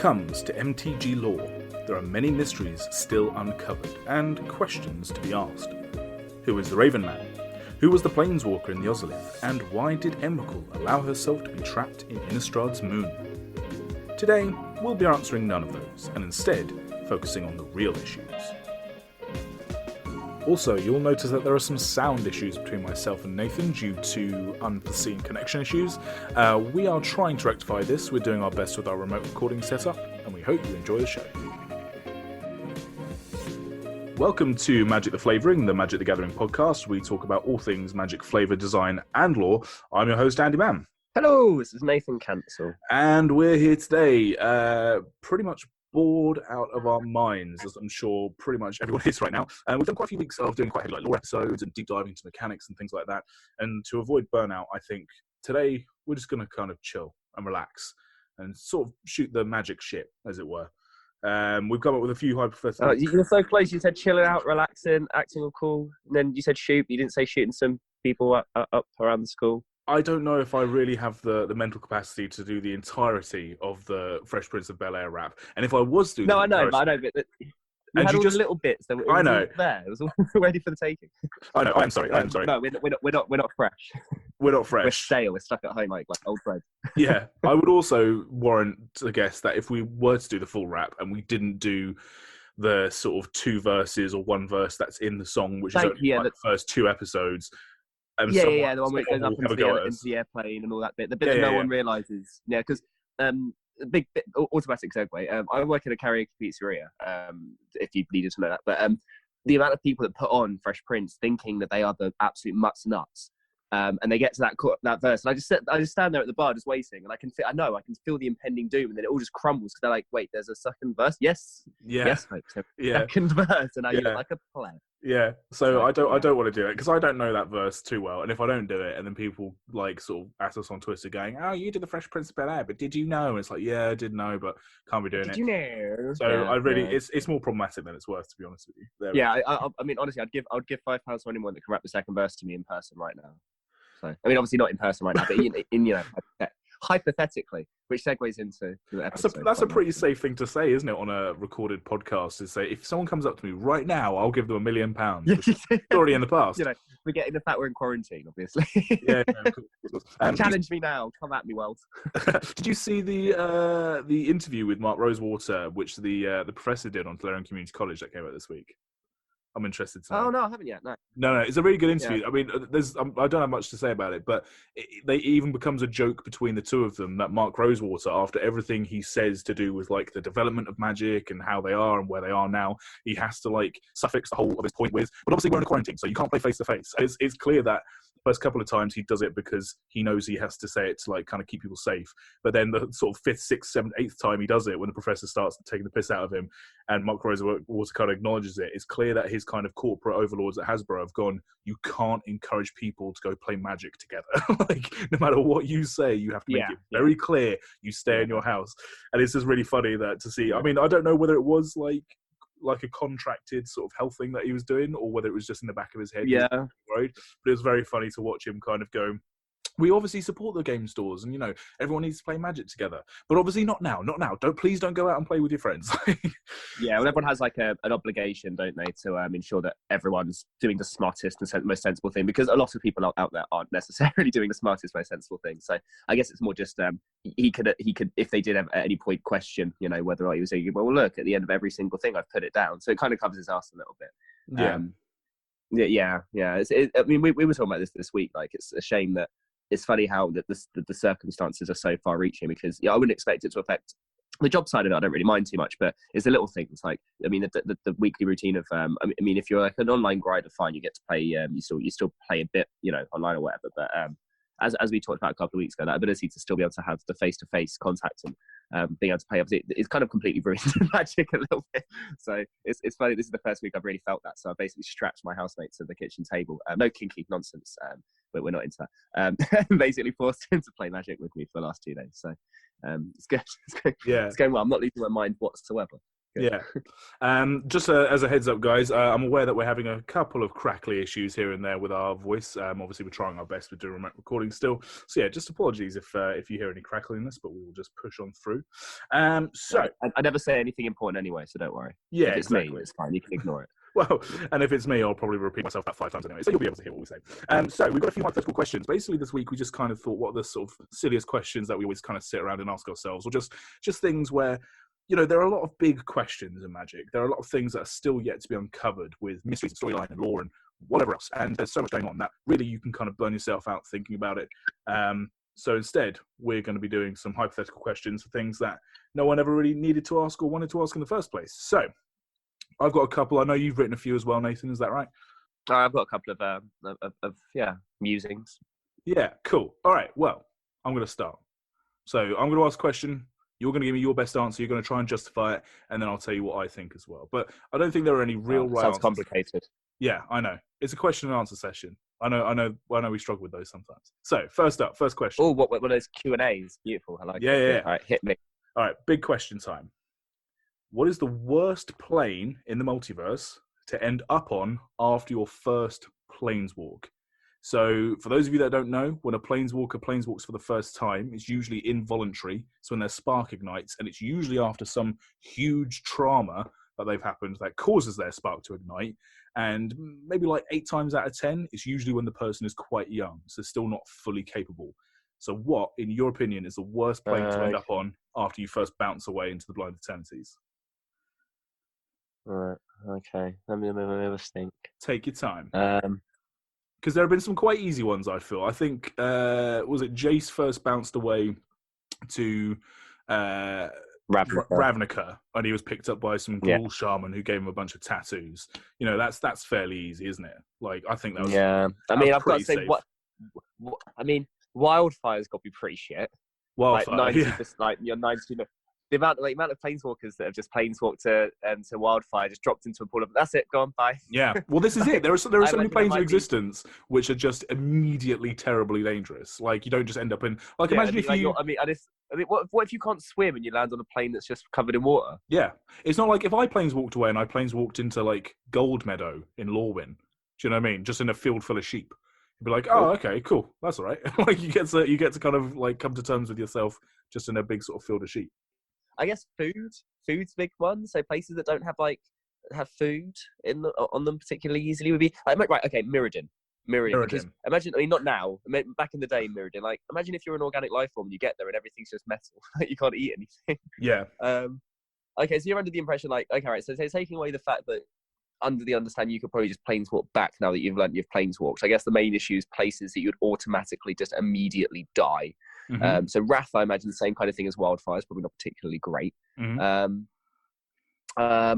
comes to MTG lore, there are many mysteries still uncovered and questions to be asked. Who is the Raven Man? Who was the Planeswalker in the Ozolith? And why did Emrakul allow herself to be trapped in Innistrad's moon? Today, we'll be answering none of those, and instead, focusing on the real issues. Also, you'll notice that there are some sound issues between myself and Nathan due to unforeseen connection issues. We are trying to rectify this. We're doing our best with our remote recording setup, and we hope you enjoy the show. Welcome to Magic the Flavouring, the Magic the Gathering podcast. We talk about all things Magic flavour, design, and lore. I'm your host, Andy Mann. Hello, this is Nathan Cancel. And we're here today, pretty much bored out of our minds, as I'm sure pretty much everyone is right now. We've done quite a few weeks of doing quite heavy lore episodes and deep diving into mechanics and things like that. And to avoid burnout, I think today we're just going to kind of chill and relax and sort of shoot the magic shit, as it were. We've come up with a few hypothetical. You were so close. You said chilling out, relaxing, acting all cool. And then you said shoot. You didn't say shooting some people up around the school. I don't know if I really have the mental capacity to do the entirety of the Fresh Prince of Bel-Air rap. And if I was doing I know, but you had all the little bits that were I know. There. It was all ready for the taking. I know. I'm sorry. No, we're not fresh. We're not fresh. We're stale. We're stuck at home like old bread. Yeah. I would also warrant to guess that if we were to do the full rap and we didn't do the sort of two verses or one verse that's in the song, which is only the first two episodes. The one where it goes up into the airplane and all that bit. The bit that no one realises. Yeah, because big bit, automatic segue. I work in a karaoke pizzeria, if you needed to know that. But the amount of people that put on Fresh Prince thinking that they are the absolute mutts nuts, and they get to that verse, and I just stand there at the bar just waiting, and I can feel the impending doom, and then it all just crumbles because they're like, wait, there's a second verse? Yes, folks, second verse, and now you're like a pleb. Yeah, so I don't want to do it because I don't know that verse too well, and if I don't do it, and then people like sort of ask us on Twitter going, "Oh, you did the Fresh Prince of Bel-Air, but did you know?" And it's like, yeah, I did know, but can't be doing it. Did you know? So it's more problematic than it's worth, to be honest with you. I mean, honestly, I'd give £5 to anyone that can rap the second verse to me in person right now. So I mean, obviously not in person right now, but in hypothetically, which segues into the episode. That's a pretty safe thing to say, isn't it, on a recorded podcast, is say, if someone comes up to me right now, I'll give them £1 million. It's already in the past. Forgetting the fact we're in quarantine, obviously. Challenge me now. Come at me, world. Did you see the interview with Mark Rosewater, which the professor did on Tolerian Community College that came out this week? I'm interested to know. Oh, no, I haven't yet, no. No, it's a really good interview. Yeah. I mean, I don't have much to say about it, but it even becomes a joke between the two of them that Mark Rosewater, after everything he says to do with, like, the development of Magic and how they are and where they are now, he has to, like, suffix the whole of his point with, but obviously we're in a quarantine, so you can't play face-to-face. It's clear that the first couple of times he does it because he knows he has to say it to, like, kind of keep people safe. But then the sort of 5th, 6th, 7th, 8th time he does it, when the professor starts taking the piss out of him and Mark Rosewater kind of acknowledges it, it's clear that his kind of corporate overlords at Hasbro have gone, you can't encourage people to go play Magic together. Like, no matter what you say, you have to make it very clear you stay in your house. And it's just really funny that to see. I mean, I don't know whether it was like a contracted sort of health thing that he was doing, or whether it was just in the back of his head. Yeah. Right. But it was very funny to watch him kind of go, we obviously support the game stores and, everyone needs to play Magic together. But obviously not now. Please don't go out and play with your friends. Yeah, well, everyone has like an obligation, don't they, to ensure that everyone's doing the smartest and most sensible thing, because a lot of people out there aren't necessarily doing the smartest, most sensible thing. So I guess it's more just he could, if they did at any point question, whether or not he was saying, well, look, at the end of every single thing, I've put it down. So it kind of covers his ass a little bit. Yeah. I mean, we were talking about this week. Like, it's a shame that it's funny how the circumstances are so far-reaching, because I wouldn't expect it to affect the job side of it. I don't really mind too much, but it's the little things like, I mean, the weekly routine of, I mean, if you're like an online grinder, fine, you get to play, you still play a bit, online or whatever. But as we talked about a couple of weeks ago, that ability to still be able to have the face-to-face contact and being able to play, obviously, it's kind of completely ruined Magic a little bit. So it's funny. This is the first week I've really felt that. So I basically strapped my housemates at the kitchen table. No kinky nonsense, but we're not into that. Basically forced him to play Magic with me for the last 2 days. So it's good. It's going well. I'm not losing my mind whatsoever. good. Yeah. Just as a heads up, guys, I'm aware that we're having a couple of crackly issues here and there with our voice. Obviously, we're trying our best with doing remote recording still. So yeah, just apologies if you hear any crackliness, but we will just push on through. Right. I never say anything important anyway, so don't worry. Yeah, if it's exactly. me, it's fine. You can ignore it. Well, and if it's me, I'll probably repeat myself about 5 times anyway, so you'll be able to hear what we say. So we've got a few hypothetical questions. Basically, this week we just kind of thought what are the sort of silliest questions that we always kind of sit around and ask ourselves, or just things where, you know, there are a lot of big questions in magic. There are a lot of things that are still yet to be uncovered with mysteries, storyline, and lore, and whatever else. And there's so much going on that really you can kind of burn yourself out thinking about it. So instead, we're going to be doing some hypothetical questions for things that no one ever really needed to ask or wanted to ask in the first place. So I've got a couple. I know you've written a few as well, Nathan. Is that right? I've got a couple of musings. Yeah, cool. All right, well, I'm going to start. So I'm going to ask a question. You're going to give me your best answer. You're going to try and justify it, and then I'll tell you what I think as well. But I don't think there are any real right answers. Sounds complicated. Yeah, I know. It's a question and answer session. I know we struggle with those sometimes. So first up, first question. Oh, what are those Q&As? Beautiful. I like it. Yeah. All right, hit me. All right, big question time. What is the worst plane in the multiverse to end up on after your first planeswalk? So for those of you that don't know, when a planeswalker planeswalks for the first time, it's usually involuntary. So when their spark ignites, and it's usually after some huge trauma that they've happened that causes their spark to ignite. And maybe like 8 times out of 10, it's usually when the person is quite young, so still not fully capable. So what, in your opinion, is the worst plane to end up on after you first bounce away into the blind eternities? All right. Okay. Let me have a think. Take your time. Because there have been some quite easy ones, I feel. I think, was it Jace first bounced away to Ravnica, and he was picked up by some ghoul shaman who gave him a bunch of tattoos. You know, that's fairly easy, isn't it? Like, I think that was... Yeah. I mean, I've got to say, Wildfire's got to be pretty shit. Wildfire, like 90%, like you're 90. The amount of planeswalkers that have just planeswalked to Wildfire just dropped into a pool of that's it, go on, bye. Yeah, well, this is it. There are so many planes of existence which are just immediately terribly dangerous. Like, you don't just end up in imagine if you. What if you can't swim and you land on a plane that's just covered in water? Yeah, it's not like if I planeswalked away and I planeswalked into like Gold Meadow in Lorwyn. Do you know what I mean? Just in a field full of sheep. You'd be like, oh, okay, cool, that's all right. Like you get to kind of like come to terms with yourself just in a big sort of field of sheep. I guess food's a big one. So places that don't have food on them particularly easily would be right. Okay, Mirrodin. Because imagine, I mean, not now. Back in the day, Mirrodin. Like, imagine if you're an organic life form and you get there and everything's just metal. You can't eat anything. Yeah. Okay, so you're under the impression like, okay, right. So taking away the fact that under the understanding you could probably just planeswalk back now that you've learned you've planeswalked. I guess the main issue is places that you'd automatically just immediately die. Mm-hmm. So Wrath, I imagine the same kind of thing as Wildfire is probably not particularly great. Mm-hmm. I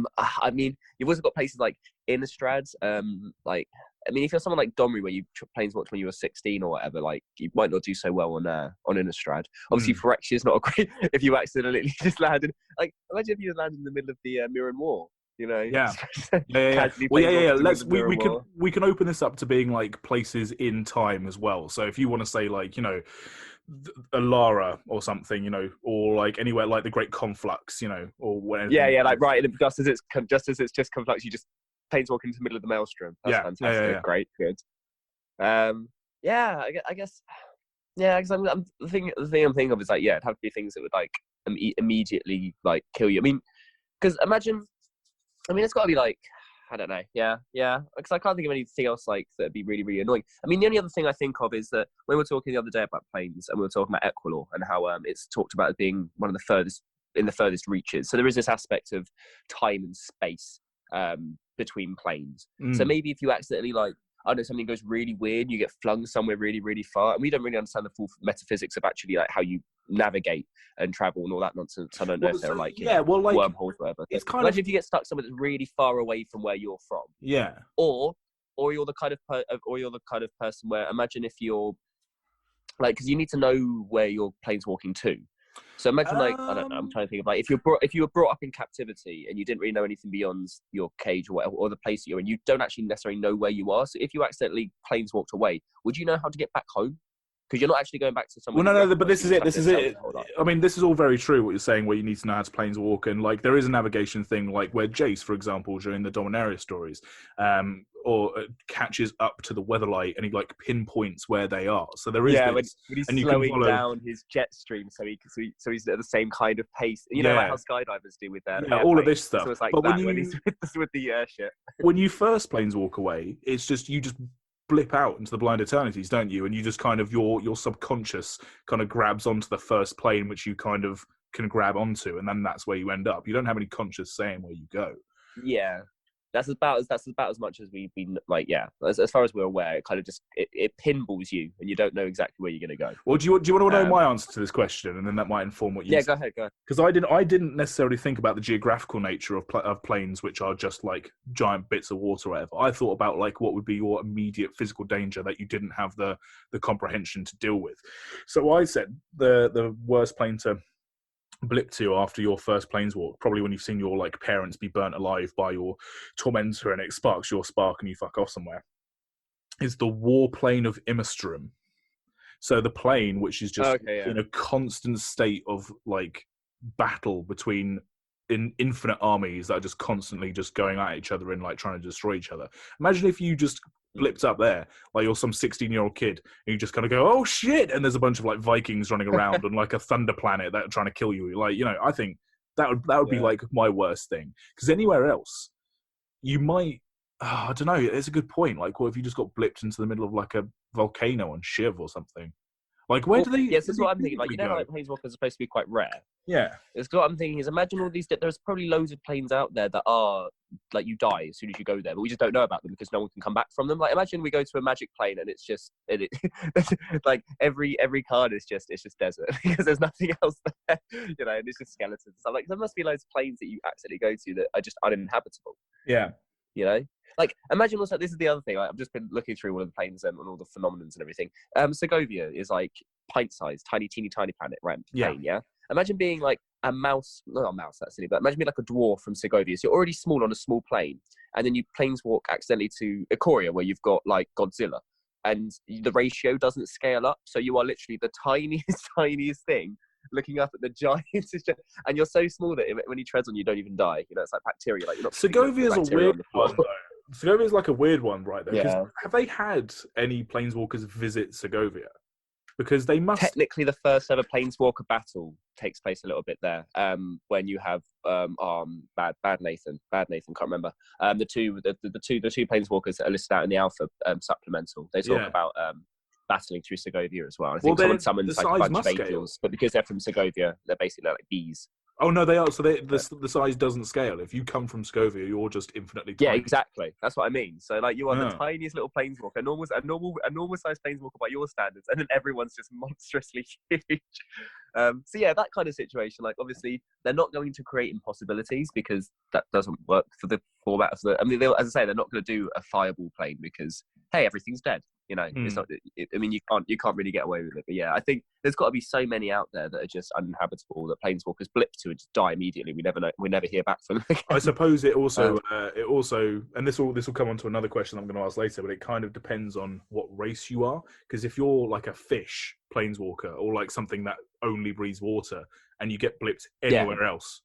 mean, you've also got places like Innistrad. I mean, if you're someone like Domri, where you planeswalked when you were 16 or whatever, like you might not do so well on Innistrad. Obviously, Phyrexia is not a great. If you accidentally just landed, like imagine if you just landed in the middle of the Mirror and War. You know, yeah. Well, yeah. We can open this up to being like places in time as well. So if you want to say like, you know, Alara or something, you know, or like anywhere like the Great Conflux, you know, or whatever. Yeah, like right, just as it's just Conflux, you just planeswalk into the middle of the Maelstrom. That's fantastic. Yeah. Great, good. I guess. Yeah, because the thing I'm thinking of is like, it'd have to be things that would like immediately like kill you. I mean, because imagine. I mean, it's got to be like, I don't know. Yeah. Because I can't think of anything else like that'd be really, really annoying. I mean, the only other thing I think of is that when we were talking the other day about planes and we were talking about Equilor and how it's talked about as being one of the furthest reaches. So there is this aspect of time and space between planes. So maybe if you accidentally like, I don't know, something goes really weird, you get flung somewhere really, really far, and we don't really understand the full metaphysics of actually like how you navigate and travel and all that nonsense. I don't know if they're like wormholes or whatever. It's kind of if you get stuck somewhere that's really far away from where you're from. Yeah. Or you're the kind of person where imagine if you're like, because you need to know where you're planeswalking to. So imagine like, I don't know, I'm trying to think of like, if you were brought up in captivity and you didn't really know anything beyond your cage or whatever, or the place that you're in, you don't actually necessarily know where you are. So if you accidentally planeswalked away, would you know how to get back home? because you're not actually going back to Well, somewhere. no, but this is it. This is it. I mean, this is all very true what you're saying, where you need to know how to planeswalk, and like there is a navigation thing, like where Jace, for example, during the Dominaria stories, or catches up to the Weatherlight and he like pinpoints where they are. So there is this, when he's and you slowing can follow down his jet stream, so he's at the same kind of pace. You know, like how skydivers do with their all of this stuff. So it's like but that when he's with the airship. When you first planeswalk away, it's just you just blip out into the blind eternities, don't you? And you just kind of your subconscious kind of grabs onto the first plane, which you kind of can grab onto, and then that's where you end up. You don't have any conscious saying where you go. Yeah. That's about as much as we've been like, as far as we're aware, it kind of just it pinballs you, and you don't know exactly where you're going to go. Well, do you want to know my answer to this question, and then that might inform what you? Yeah, go ahead. Because I didn't necessarily think about the geographical nature of planes, which are just like giant bits of water, or whatever. I thought about like what would be your immediate physical danger that you didn't have the comprehension to deal with. So I said the worst plane to blip to after your first planeswalk, probably when you've seen your like parents be burnt alive by your tormentor and it sparks your spark and you fuck off somewhere, is the war plane of Imistrum. So the plane which is just in a constant state of like battle between infinite armies that are just constantly just going at each other and like trying to destroy each other. Imagine if you just blipped up there, like you're some 16-year-old kid, and you just kind of go, oh shit, and there's a bunch of like Vikings running around on like a thunder planet that are trying to kill you. Like, you know, I think that would be like my worst thing. Because anywhere else, you might, I don't know, it's a good point. Like, what if you just got blipped into the middle of like a volcano on Shiv or something? Like, where do they? Yes, that's what I'm thinking. Like, you know, like planeswalkers are supposed to be quite rare. Yeah. It's what I'm thinking is imagine all these. There's probably loads of planes out there that are like you die as soon as you go there, but we just don't know about them because no one can come back from them. Like, imagine we go to a magic plane and it's just like every card is just desert because there's nothing else there, you know, and it's just skeletons. So like there must be loads of planes that you accidentally go to that are just uninhabitable. Yeah. You know. Like, imagine also, this is the other thing, like, I've just been looking through all of the planes and all the phenomenons and everything. Segovia is like pint-sized, teeny tiny planet, right? Plane, yeah? Imagine being like a mouse, not a mouse, that's silly, but imagine being like a dwarf from Segovia. So you're already small on a small plane, and then you planeswalk accidentally to Ikoria, where you've got like Godzilla, and the ratio doesn't scale up, so you are literally the tiniest thing looking up at the giants, and you're so small that when he treads on you, don't even die. You know, it's like bacteria. Like, you're not. Segovia's a weird one, though. Segovia's like a weird one, right? Though, yeah. Have they had any planeswalkers visit Segovia? Because they must. Technically, the first ever planeswalker battle takes place a little bit there. When you have bad Nathan, can't remember. The two planeswalkers that are listed out in the Alpha supplemental. They talk about battling through Segovia as well. I think someone summons like a bunch of angels, but because they're from Segovia, they're basically like bees. Oh no, they are. So the size doesn't scale. If you come from Segovia, you're just infinitely tiny. Yeah, exactly. That's what I mean. So like you are the tiniest little planeswalker, a normal sized planeswalker by your standards, and then everyone's just monstrously huge. So yeah, that kind of situation. Like obviously, they're not going to create impossibilities because that doesn't work for the format of the. I mean, as I say, they're not going to do a fireball plane because hey, everything's dead. You know, it's not. I mean, you can't really get away with it. But yeah, I think there's got to be so many out there that are just uninhabitable that planeswalkers blip to and just die immediately. We never know. We never hear back from them again. I suppose it also, and this will come on to another question I'm going to ask later. But it kind of depends on what race you are. Because if you're like a fish planeswalker or like something that only breathes water, and you get blipped anywhere else,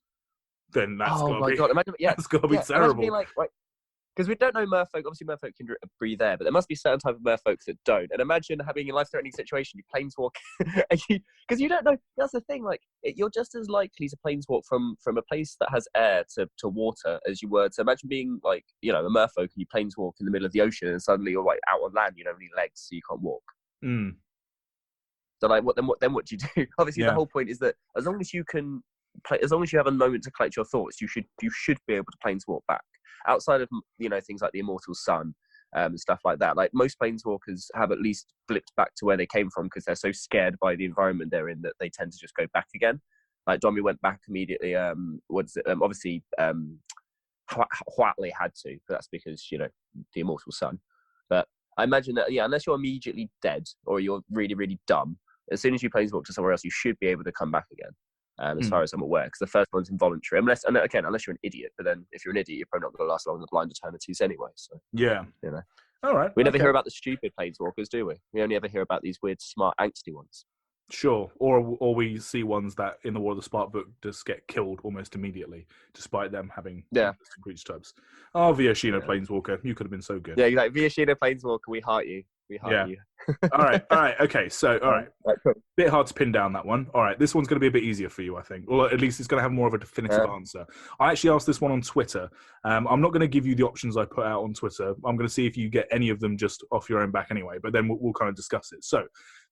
then that's that's got to be terrible. Being like, right, because we don't know merfolk. Obviously, merfolk can breathe air, but there must be certain type of merfolks that don't. And imagine having a life-threatening situation. You planeswalk, because you don't know. That's the thing. Like, you're just as likely to planeswalk from a place that has air to water as you were to imagine being like, you know, a merfolk and you planeswalk in the middle of the ocean and suddenly you're like out on land. You don't have any legs, so you can't walk. So like, what do you do? Obviously, the whole point is that as long as you can play, as long as you have a moment to collect your thoughts, you should be able to planeswalk back. Outside of, you know, things like the Immortal Sun and stuff like that, like most planeswalkers have at least blipped back to where they came from because they're so scared by the environment they're in that they tend to just go back again. Like Domi went back immediately. Obviously, Huatley had to, but that's because, you know, the Immortal Sun. But I imagine that, unless you're immediately dead or you're really, really dumb, as soon as you planeswalk to somewhere else, you should be able to come back again. As far as I'm aware, because the first one's involuntary, unless you're an idiot. But then, if you're an idiot, you're probably not going to last long in the blind eternities anyway. So yeah, you know. All right. We never Okay. hear about the stupid planeswalkers, do we? We only ever hear about these weird, smart, angsty ones. Sure. Or we see ones that in the War of the Spark book just get killed almost immediately, despite them having interesting creature types. Oh, Vioshino Planeswalker, you could have been so good. Yeah, like Vioshino Planeswalker, we heart you. We heart you. All right. Okay. So, all right. Cool. Bit hard to pin down that one. All right. This one's going to be a bit easier for you, I think. Or at least it's going to have more of a definitive answer. I actually asked this one on Twitter. I'm not going to give you the options I put out on Twitter. I'm going to see if you get any of them just off your own back anyway, but then we'll kind of discuss it. So,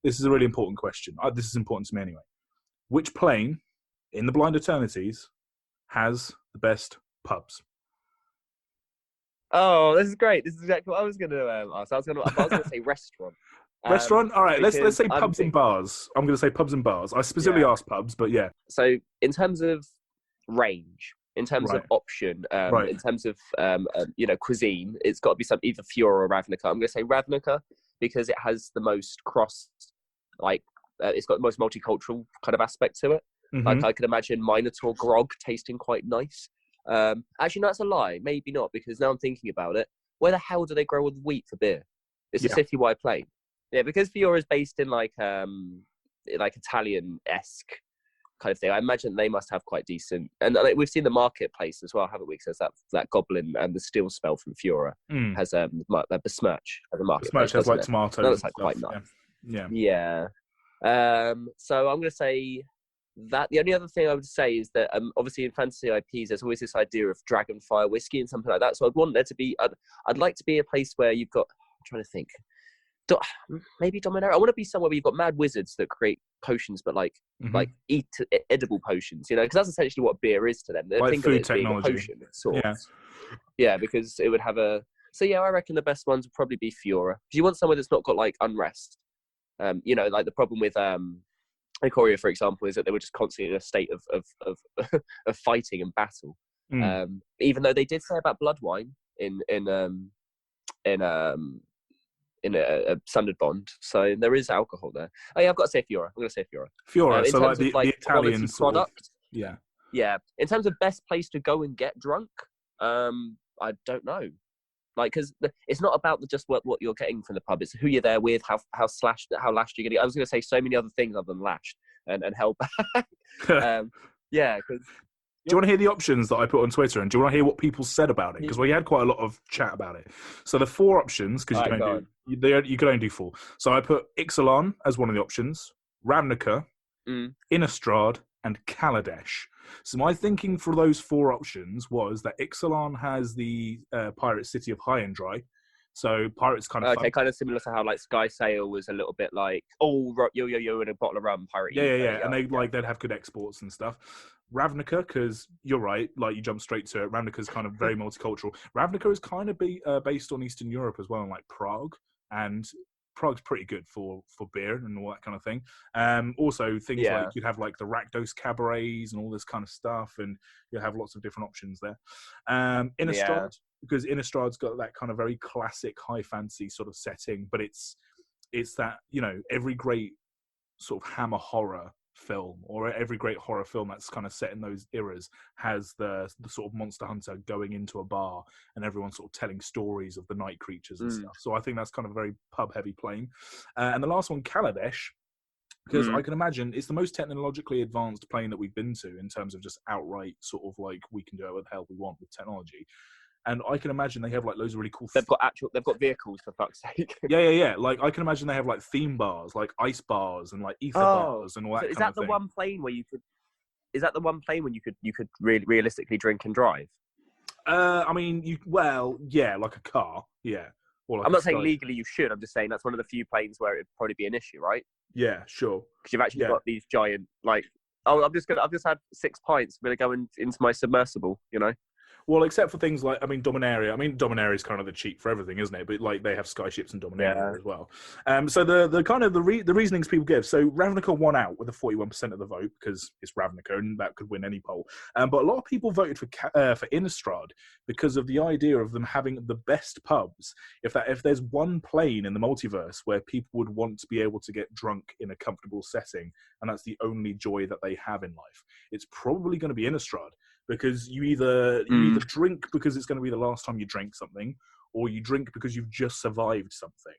this is a really important question. This is important to me anyway. Which plane in the Blind Eternities has the best pubs? Oh, this is great. This is exactly what I was going to ask. I was going to say restaurant. Restaurant? All right, let's say pubs and bars. I'm going to say pubs and bars. I specifically asked pubs, but yeah. So in terms of range, in terms of option, in terms of cuisine, it's got to be either Fiora or Ravnica. I'm going to say Ravnica because it has the most it's got the most multicultural kind of aspect to it. Mm-hmm. Like I could imagine Minotaur grog tasting quite nice. Actually, no, that's a lie. Maybe not, because now I'm thinking about it. Where the hell do they grow with wheat for beer? It's a citywide plane. Yeah, because Fiora is based in like Italian-esque kind of thing. I imagine they must have quite decent. And we've seen the marketplace as well, haven't we? Because that goblin and the steel spell from Fiora has besmirch as a marketplace. Besmirch has like tomatoes. That looks like quite nice. Yeah. So I'm going to say that. The only other thing I would say is that obviously in fantasy IPs there's always this idea of dragonfire whiskey and something like that, so I'd want there to be I'd like to be a place where you've got, I'm trying to think, maybe Dominaria. I want to be somewhere where you've got mad wizards that create potions, but like edible potions, because that's essentially what beer is to them. They like think food of it as technology. being a potion of sorts. Yeah, because it would have I reckon the best ones would probably be Fiora. If you want somewhere that's not got like unrest, like the problem with Ikoria, for example, is that they were just constantly in a state of of fighting and battle. Even though they did say about blood wine in a Sundered Bond, so there is alcohol there. Oh yeah, I've got to say Fiora. I'm going to say Fiora. Fiora, so like the Italian product. Yeah. In terms of best place to go and get drunk, I don't know. Like, because it's not about just what you're getting from the pub. It's who you're there with, how lashed you're getting. I was going to say so many other things other than lashed and held back. Yeah, because. Do you want to hear the options that I put on Twitter, and do you want to hear what people said about it? Because we had quite a lot of chat about it. So the 4 options, because you could only do 4. So I put Ixalan as one of the options, Ravnica, Innistrad, and Kaladesh. So my thinking for those 4 options was that Ixalan has the pirate city of High and Dry. So pirates kind of kind of similar to how like Sky Sail was a little bit like yo and a bottle of rum pirate. Yeah, and they'd have good exports and stuff. Ravnica, because you're right, like you jump straight to it. Ravnica's kind of very multicultural. Ravnica is kind of based on Eastern Europe as well, like Prague, and Prague's pretty good for beer and all that kind of thing. Also things like you'd have like the Rakdos cabarets and all this kind of stuff, and you'll have lots of different options there. Innistrad, because Innistrad's got that kind of very classic high fantasy sort of setting, but it's that, every great sort of Hammer horror film or every great horror film that's kind of set in those eras has the sort of monster hunter going into a bar and everyone sort of telling stories of the night creatures and stuff. So I think that's kind of a very pub heavy plane. And the last one, Kaladesh, because I can imagine it's the most technologically advanced plane that we've been to in terms of just outright sort of like we can do whatever the hell we want with technology. And I can imagine they have like loads of really cool. They've got vehicles, for fuck's sake. Yeah. Like I can imagine they have like theme bars, like ice bars and like ether bars and all that. So is that the one plane where you could? Is that the one plane when you could really realistically drink and drive? I mean, like a car, yeah. Or like I'm not saying legally you should. I'm just saying that's one of the few planes where it'd probably be an issue, right? Yeah, sure. Because you've actually got these giant like. Oh, I've just had 6 pints. I'm gonna go into my submersible. Well, except for things like, Dominaria. Dominaria is kind of the cheat for everything, isn't it? But like they have skyships and Dominaria as well. So the kind of the reasonings people give. So Ravnica won out with a 41% of the vote because it's Ravnica and that could win any poll. But a lot of people voted for Innistrad because of the idea of them having the best pubs. If there's one plane in the multiverse where people would want to be able to get drunk in a comfortable setting, and that's the only joy that they have in life, it's probably going to be Innistrad. Because you either drink because it's going to be the last time you drink something, or you drink because you've just survived something.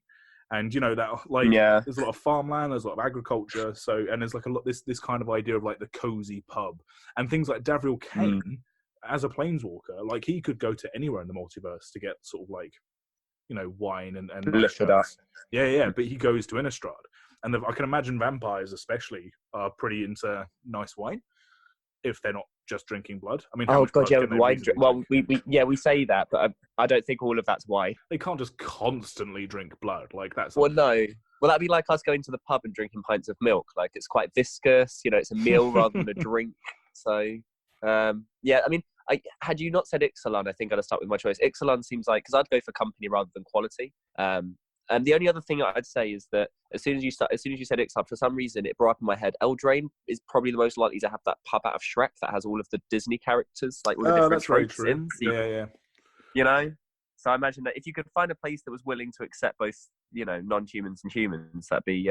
And that like Yeah. there's a lot of farmland, there's a lot of agriculture, and there's like a lot this kind of idea of like the cozy pub and things like Davriel Kane as a planeswalker, like he could go to anywhere in the multiverse to get sort of like wine and nice Lift it up. yeah, but he goes to Innistrad, and I can imagine vampires especially are pretty into nice wine if they're not just drinking blood. I mean, how much blood can they wine. Well, drink? we say that, but I don't think all of that's wine. They can't just constantly drink blood. Like that's no. Well, that'd be like us going to the pub and drinking pints of milk. Like it's quite viscous. It's a meal rather than a drink. So, yeah. I mean, had you not said Ixalan, I think I'd have stuck with my choice. Ixalan seems like, because I'd go for company rather than quality. And the only other thing I'd say is that as soon as you said Ixalan, for some reason it brought up in my head, Eldraine is probably the most likely to have that pub out of Shrek that has all of the Disney characters, like all the different tropes in. So yeah. So I imagine that if you could find a place that was willing to accept both, non-humans and humans, that'd be,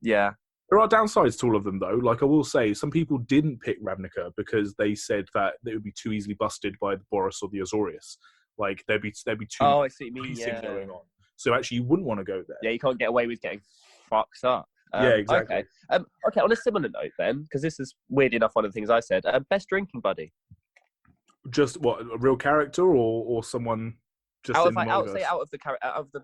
yeah. There are downsides to all of them, though. Like I will say, some people didn't pick Ravnica because they said that they would be too easily busted by the Boros or the Azorius. Like there'd be too much policing going on. So actually, you wouldn't want to go there. Yeah, you can't get away with getting fucked up. Yeah, exactly. Okay. On a similar note, then, because this is weird enough, one of the things I said. Best drinking buddy. Just what, a real character or someone just out in the multiverse? Out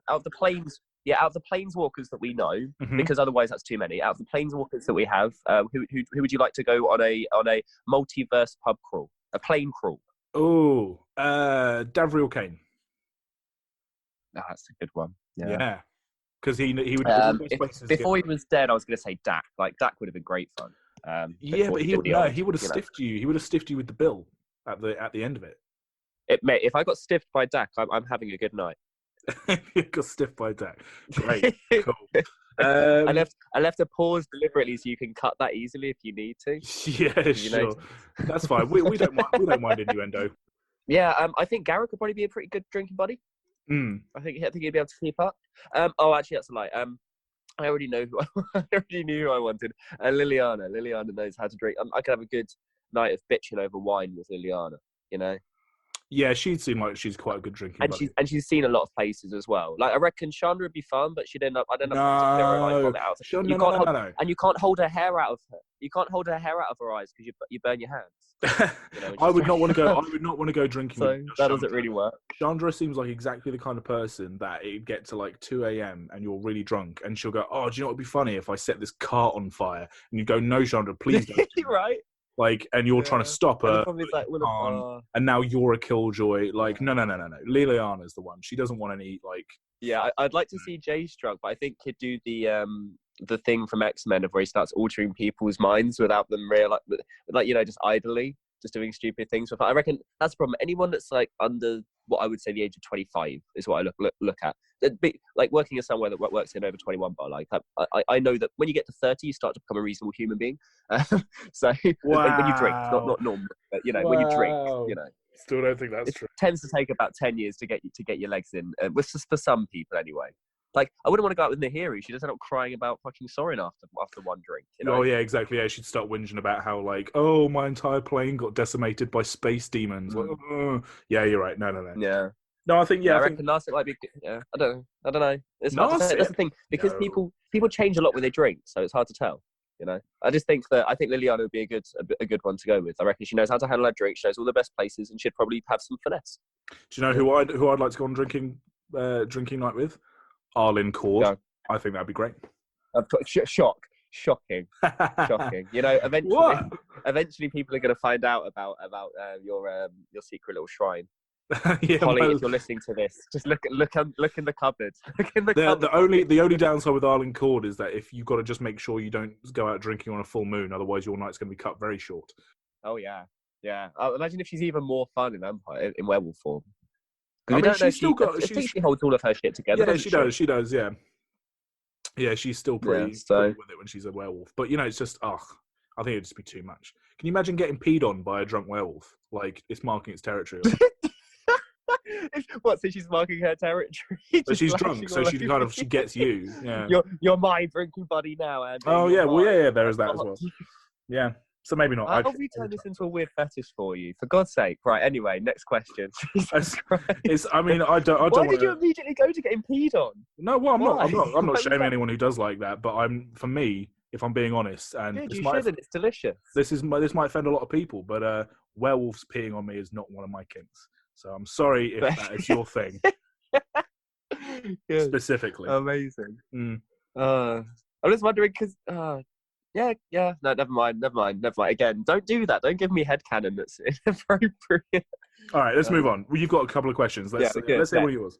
of the planes. Yeah, out of the planeswalkers that we know, because otherwise that's too many. Out of the planeswalkers that we have, who would you like to go on a multiverse pub crawl, a plane crawl? Oh, Davriel Kane. That's a good one. Yeah, because he would. Before he was dead, I was going to say Dak. Like Dak would have been great fun. But he would have stiffed you. He would have stiffed you with the bill at the end of it. Mate, if I got stiffed by Dak, I'm having a good night. You got stiffed by Dak. Great, cool. I left a pause deliberately so you can cut that easily if you need to. Yeah, sure. That's fine. We don't mind. We don't mind innuendo. Yeah, I think Garrett could probably be a pretty good drinking buddy. I think he'd be able to keep up. Actually, that's a lie. I already know I already knew who I wanted. Liliana. Liliana knows how to drink. I could have a good night of bitching over wine with Liliana. Yeah, she'd seem like she's quite a good drinking buddy. And she's seen a lot of places as well. Like I reckon Chandra would be fun, but I'd end up having to clear her out. No. And you can't hold her hair out of her. You can't hold her hair out of her eyes because you burn your hands. I would not want to go. I would not want to go drinking. So that doesn't really work. Chandra seems like exactly the kind of person that it'd get to like 2 a.m. and you're really drunk, and she'll go, "Oh, do you know what would be funny if I set this cart on fire?" And you go, "No, Chandra, please don't." Right. Like, and you're trying to stop her, like, and now you're a killjoy. Like, no. Liliana's the one. She doesn't want any, like... Yeah, I'd like to see Jay drunk, but I think he'd do the thing from X-Men of where he starts altering people's minds without them just idly, just doing stupid things. I reckon that's the problem. Anyone that's like under what I would say the age of 25 is what I look at. Like working in somewhere that works in over 21, but like I know that when you get to 30, you start to become a reasonable human being. So wow. when you drink, not normal, but when you drink, Still don't think that's true. It tends to take about 10 years to get your legs in, for some people anyway. Like, I wouldn't want to go out with Nahiri. She doesn't end up crying about fucking Sorin after one drink. Oh, yeah, exactly. Yeah, she'd start whinging about how, like, oh, my entire plane got decimated by space demons. Like, yeah, you're right. No. Yeah. No, I think, I reckon Narset might be... Yeah, I don't know. It's hard to say. That's the thing. Because people change a lot when they drink, so it's hard to tell. I just think Liliana would be a good one to go with. I reckon she knows how to handle her drink, she knows all the best places, and she'd probably have some finesse. Do you know who I'd like to go on drinking night with? Arlyn Cord. Yeah. I think that'd be great. Shocking. Eventually people are going to find out about your secret little shrine. Yeah, Holly, if you're listening to this, just look in the cupboard. The only downside with Arlyn Cord is that if you've got to just make sure you don't go out drinking on a full moon, otherwise your night's going to be cut very short. Oh yeah. Imagine if she's even more fun in werewolf form. I think she holds all of her shit together. Yeah, she does. Yeah. Yeah, she's still pretty with it when she's a werewolf. But it's just I think it'd just be too much. Can you imagine getting peed on by a drunk werewolf? Like it's marking its territory. What? So she's marking her territory. But she's drunk, so she gets you. Yeah. You're my drinking buddy now, Andy. Oh yeah, well yeah, there is that as well. Yeah. So maybe not. How have we turned this into a weird fetish for you? For God's sake. Right, anyway, next question. Jesus Christ. I mean, I don't Why want did you immediately go to getting peed on? No, well, I'm Why? not. I'm not Why was shaming that? anyone who does like that. But for me, if I'm being honest, and Good, this you might shouldn't. It's delicious. this might offend a lot of people, but werewolves peeing on me is not one of my kinks. So I'm sorry if that is your thing. Good. Specifically. Amazing. Mm. I'm just wondering because, yeah. No, never mind. Again, don't do that. Don't give me headcanon that's inappropriate. All right, let's move on. Well, you've got a couple of questions. Let's hear one of yours.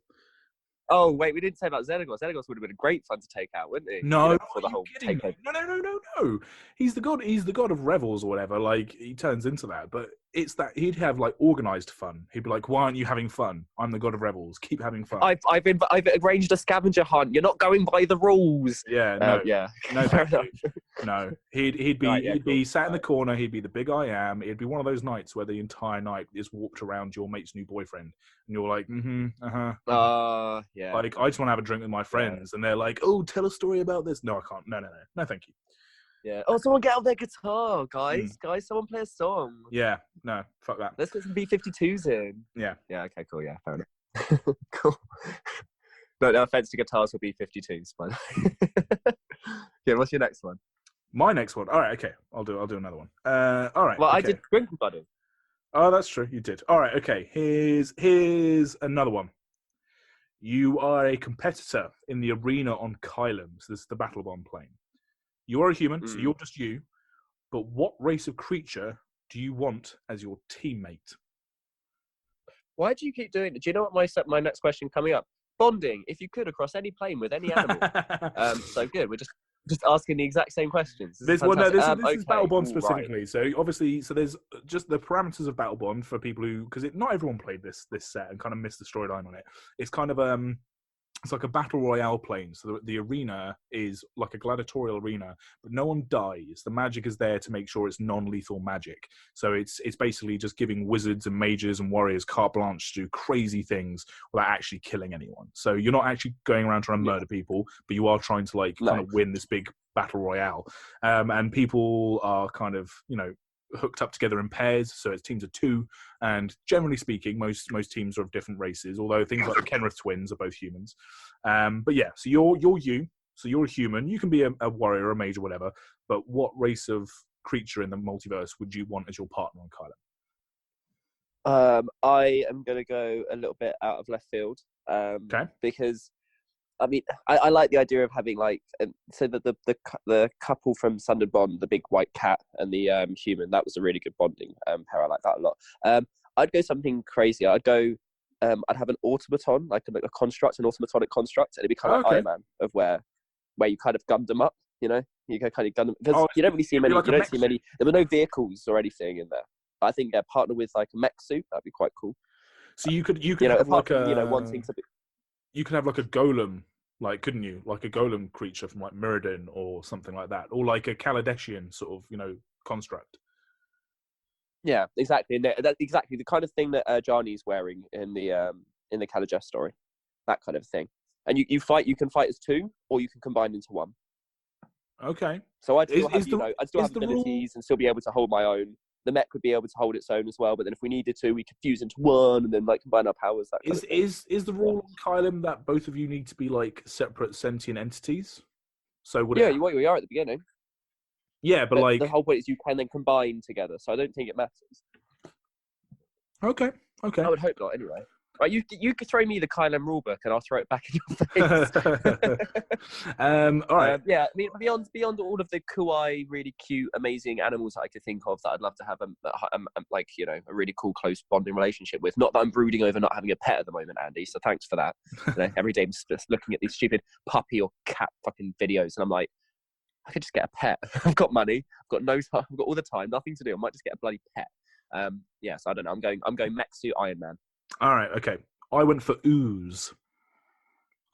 Oh, wait, we didn't say about Xenagos. Xenagos would have been a great fun to take out, wouldn't he? No, for the whole takeover. No. He's the god of revels or whatever. Like, he turns into that. But it's that he'd have, like, organized fun. He'd be like, why aren't you having fun? I'm the god of revels. Keep having fun. I've arranged a scavenger hunt. You're not going by the rules. Yeah, no. No, fair enough. No. He'd be Right, be sat in the corner. He'd be the big I am. It'd be one of those nights where the entire night is warped around your mate's new boyfriend. And you're like, yeah. Like, I just want to have a drink with my friends. And they're like, oh, tell a story about this. No, I can't. No, thank you. Yeah. Oh, someone get out their guitar, guys. Guys, someone play a song. Yeah. No, fuck that. Let's get some B-52s in. Yeah. Yeah, okay, cool. Yeah, fair enough. Cool. No offense to guitars will B-52s, but yeah, what's your next one? My next one. All right, okay. I'll do another one. All right. Well, okay. I did Drinking Buddy. Oh, that's true. You did. All right, okay. Here's another one. You are a competitor in the arena on Kylum. So this is the Battlebond plane. You are a human, so you're just you. But what race of creature do you want as your teammate? Why do you keep doing it? Do you know what my next question coming up? Bonding, if you could, across any plane with any animal. So good. We're just asking the exact same questions. This is Battlebond specifically. Right. So obviously, there's just the parameters of Battlebond for people who, because not everyone played this set and kind of missed the storyline on it. It's kind of it's like a battle royale plane. So the arena is like a gladiatorial arena, but no one dies. The magic is there to make sure it's non-lethal magic. So it's basically just giving wizards and mages and warriors carte blanche to do crazy things without actually killing anyone. So you're not actually going around trying to murder people, but you are trying to kind of win this big battle royale. And people are kind of, hooked up together in pairs, so it's teams of two, and generally speaking, most teams are of different races, although things like the Kenrith twins are both humans. But yeah, so you're you, so you're a human. You can be a warrior, a mage, or whatever, but what race of creature in the multiverse would you want as your partner on Kylum? I am going to go a little bit out of left field, because I mean, I like the idea of having so that the couple from Sundered Bond, the big white cat and the human, that was a really good bonding pair. I like that a lot. I'd go something crazy. I'd go. I'd have an automaton, like a construct, an automatonic construct, and it'd be kind of like Iron Man, of where you kind of gunned them up. You go kind of gun them because you don't really see many. You don't see many. There were no vehicles or anything in there. I think partner with like a mech suit, that'd be quite cool. So you could have like wanting to be. You could have like a golem, couldn't you? Like a golem creature from like Mirrodin or something like that, or like a Kaladeshian sort of, construct. Yeah, exactly. And that's exactly the kind of thing that Jani's wearing in the Kaladesh story. That kind of thing. And you can fight as two, or you can combine into one. Okay. So I'd still have abilities and still be able to hold my own. The mech would be able to hold its own as well, but then if we needed to, we could fuse into one and then combine our powers. Is the rule on Kylum that both of you need to be separate sentient entities? So we are at the beginning. Yeah, but the whole point is you can then combine together. So I don't think it matters. Okay. I would hope not. Anyway. Right, you could throw me the Kylum rulebook and I'll throw it back in your face. All right. Yeah, I mean, beyond all of the kawaii, really cute, amazing animals that I could think of that I'd love to have a really cool, close bonding relationship with. Not that I'm brooding over not having a pet at the moment, Andy. So thanks for that. Every day I'm just looking at these stupid puppy or cat fucking videos, and I'm like, I could just get a pet. I've got money. I've got no time. I've got all the time. Nothing to do. I might just get a bloody pet. So I don't know. I'm going mech suit Iron Man. All right, okay. I went for ooze.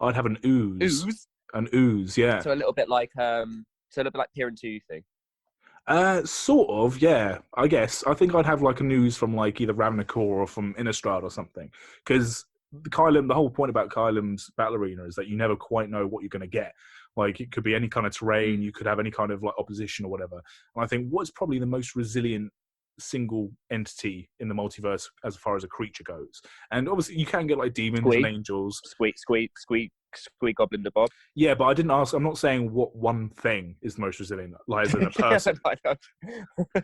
I'd have an ooze. Ooze? An ooze, yeah. So a little bit like Pier and 2 thing. Sort of, yeah. I guess. I think I'd have an ooze from either Ravnica or from Innistrad or something. Because the whole point about Kylum's battle arena is that you never quite know what you're going to get. Like, it could be any kind of terrain, you could have any kind of like opposition or whatever. And I think what's probably the most resilient single entity in the multiverse as far as a creature goes. And obviously you can get like demons and angels. Squeak, goblin, the bob. Yeah, but I didn't ask. I'm not saying what one thing is the most resilient, like as in a person.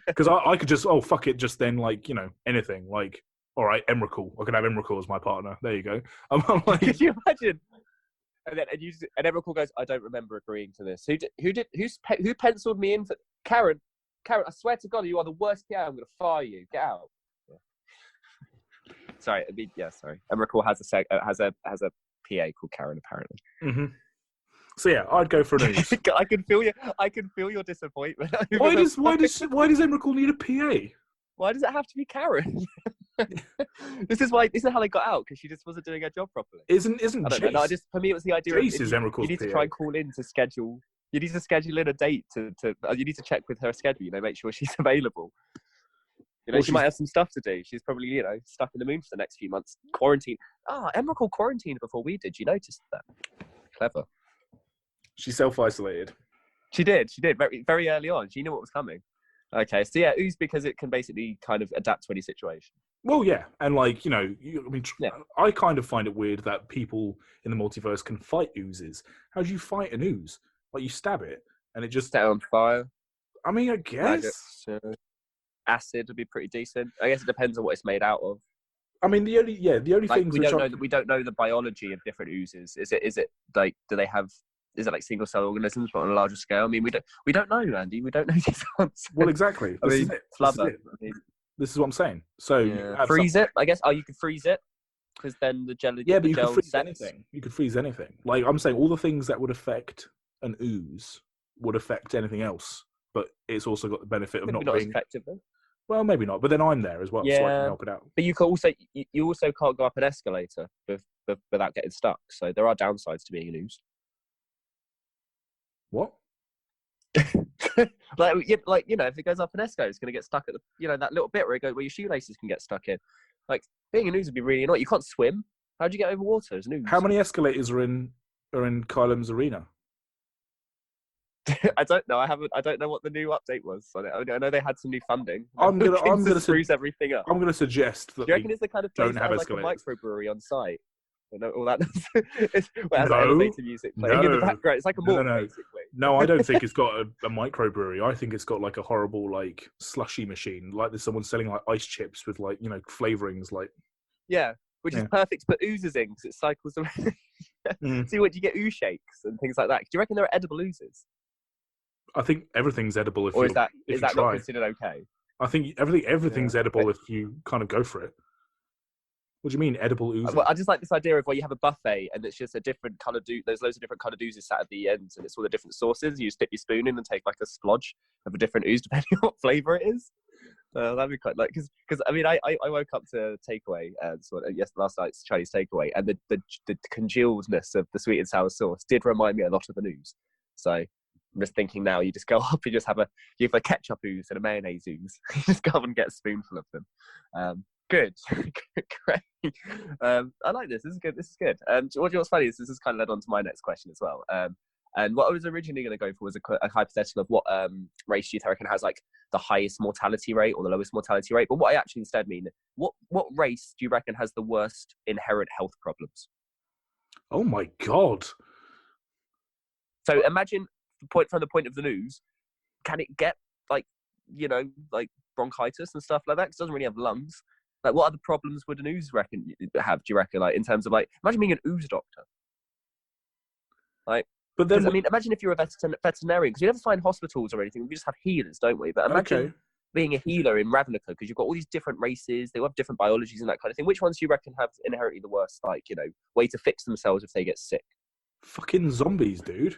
Because I could just, oh fuck it, just then like, you know, anything. Like, all right, Emrakul. I could have Emrakul as my partner. There you go. I'm like, could you imagine? And Emrakul goes, I don't remember agreeing to this. Who penciled me in for Karen? Karen, I swear to God, you are the worst PA. I'm going to fire you. Get out. Yeah. Sorry. Sorry. Emrakul has a PA called Karen, apparently. Mm-hmm. So yeah, I'd go for an ooze. I can feel your disappointment. Why does Emrakul need a PA? Why does it have to be Karen? This is how they got out, because she just wasn't doing her job properly. Isn't I don't know. For me, it was the idea Jace is Emrakul's you need to try and call in to schedule. You need to schedule in a date to you need to check with her schedule. You know, make sure she's available. You know, she might have some stuff to do. She's probably, you know, stuck in the moon for the next few months. Quarantine. Emrakul quarantined before we did. You noticed that? Clever. She self-isolated. She did very, very early on. She knew what was coming. Okay, so yeah, ooze, because it can basically kind of adapt to any situation. Well, yeah, and like, you know, I kind of find it weird that people in the multiverse can fight oozes. How do you fight an ooze? Like, you stab it, and it just set on fire. I mean, I guess acid would be pretty decent. I guess it depends on what it's made out of. I mean, the only like, things we don't know the biology of different oozes. Is it like, do they have? Is it like single cell organisms, but on a larger scale? I mean, we don't know, Andy. We don't know these answers. Well, exactly. This is it. This is what I'm saying. So freeze it, I guess. Oh, you could freeze it, because then the gel. Yeah, but you could freeze anything. You could freeze anything. Like, I'm saying, all the things that would affect an ooze would affect anything else, but it's also got the benefit of not being as effective then. Well, maybe not, but then I'm there as well, so I can help it out. But you also can't go up an escalator without getting stuck. So there are downsides to being an ooze. What? like you know, if it goes up an escalator, it's going to get stuck at the, you know, that little bit where your shoelaces can get stuck in. Like, being an ooze would be really annoying. You can't swim. How do you get over water as an ooze? How many escalators are in Kylem's arena? I don't know. I don't know what the new update was on it. I know they had some new funding. I'm gonna spruce everything up. I'm gonna suggest that. Do you reckon it's the kind of place that has like a microbrewery on site? All that. Has elevator music playing in the background. It's like a mall, basically. No, I don't think it's got a microbrewery. I think it's got like a horrible like slushy machine. Like there's someone selling like ice chips with like, you know, flavorings like. Yeah, which is perfect to put oozes in, because it cycles around. See what you get, ooze shakes and things like that. Do you reckon there are edible oozes? I think everything's edible is that not considered okay? I think everything's edible if you kind of go for it. What do you mean, edible ooze? Well, I just like this idea of where you have a buffet and it's just a different colour. There's loads of different coloured oozes sat at the ends, and it's all the different sauces. You dip your spoon in and take like a splodge of a different ooze depending on what flavour it is. That'd be quite like, because I mean, I woke up to takeaway last night's Chinese takeaway, and the congealedness of the sweet and sour sauce did remind me a lot of an ooze. So I'm just thinking now, you just go up, you have a ketchup ooze and a mayonnaise ooze. You just go up and get a spoonful of them. Good. Great. I like this. This is good. What's funny is this has kind of led on to my next question as well. And what I was originally going to go for was a hypothetical of what race do you reckon has like the highest mortality rate or the lowest mortality rate. But what I actually instead mean, what race do you reckon has the worst inherent health problems? Oh my God. So imagine from the point of the news, can it get like, you know, like bronchitis and stuff like that? 'Cause it doesn't really have lungs. Like, what other problems would an ooze have? Do you reckon, like, in terms of like, imagine being an ooze doctor. Like, but then I mean, imagine if you're a veterinarian, because you never find hospitals or anything. We just have healers, don't we? But imagine being a healer in Ravnica, because you've got all these different races. They all have different biologies and that kind of thing. Which ones do you reckon have inherently the worst, like, you know, way to fix themselves if they get sick? Fucking zombies, dude.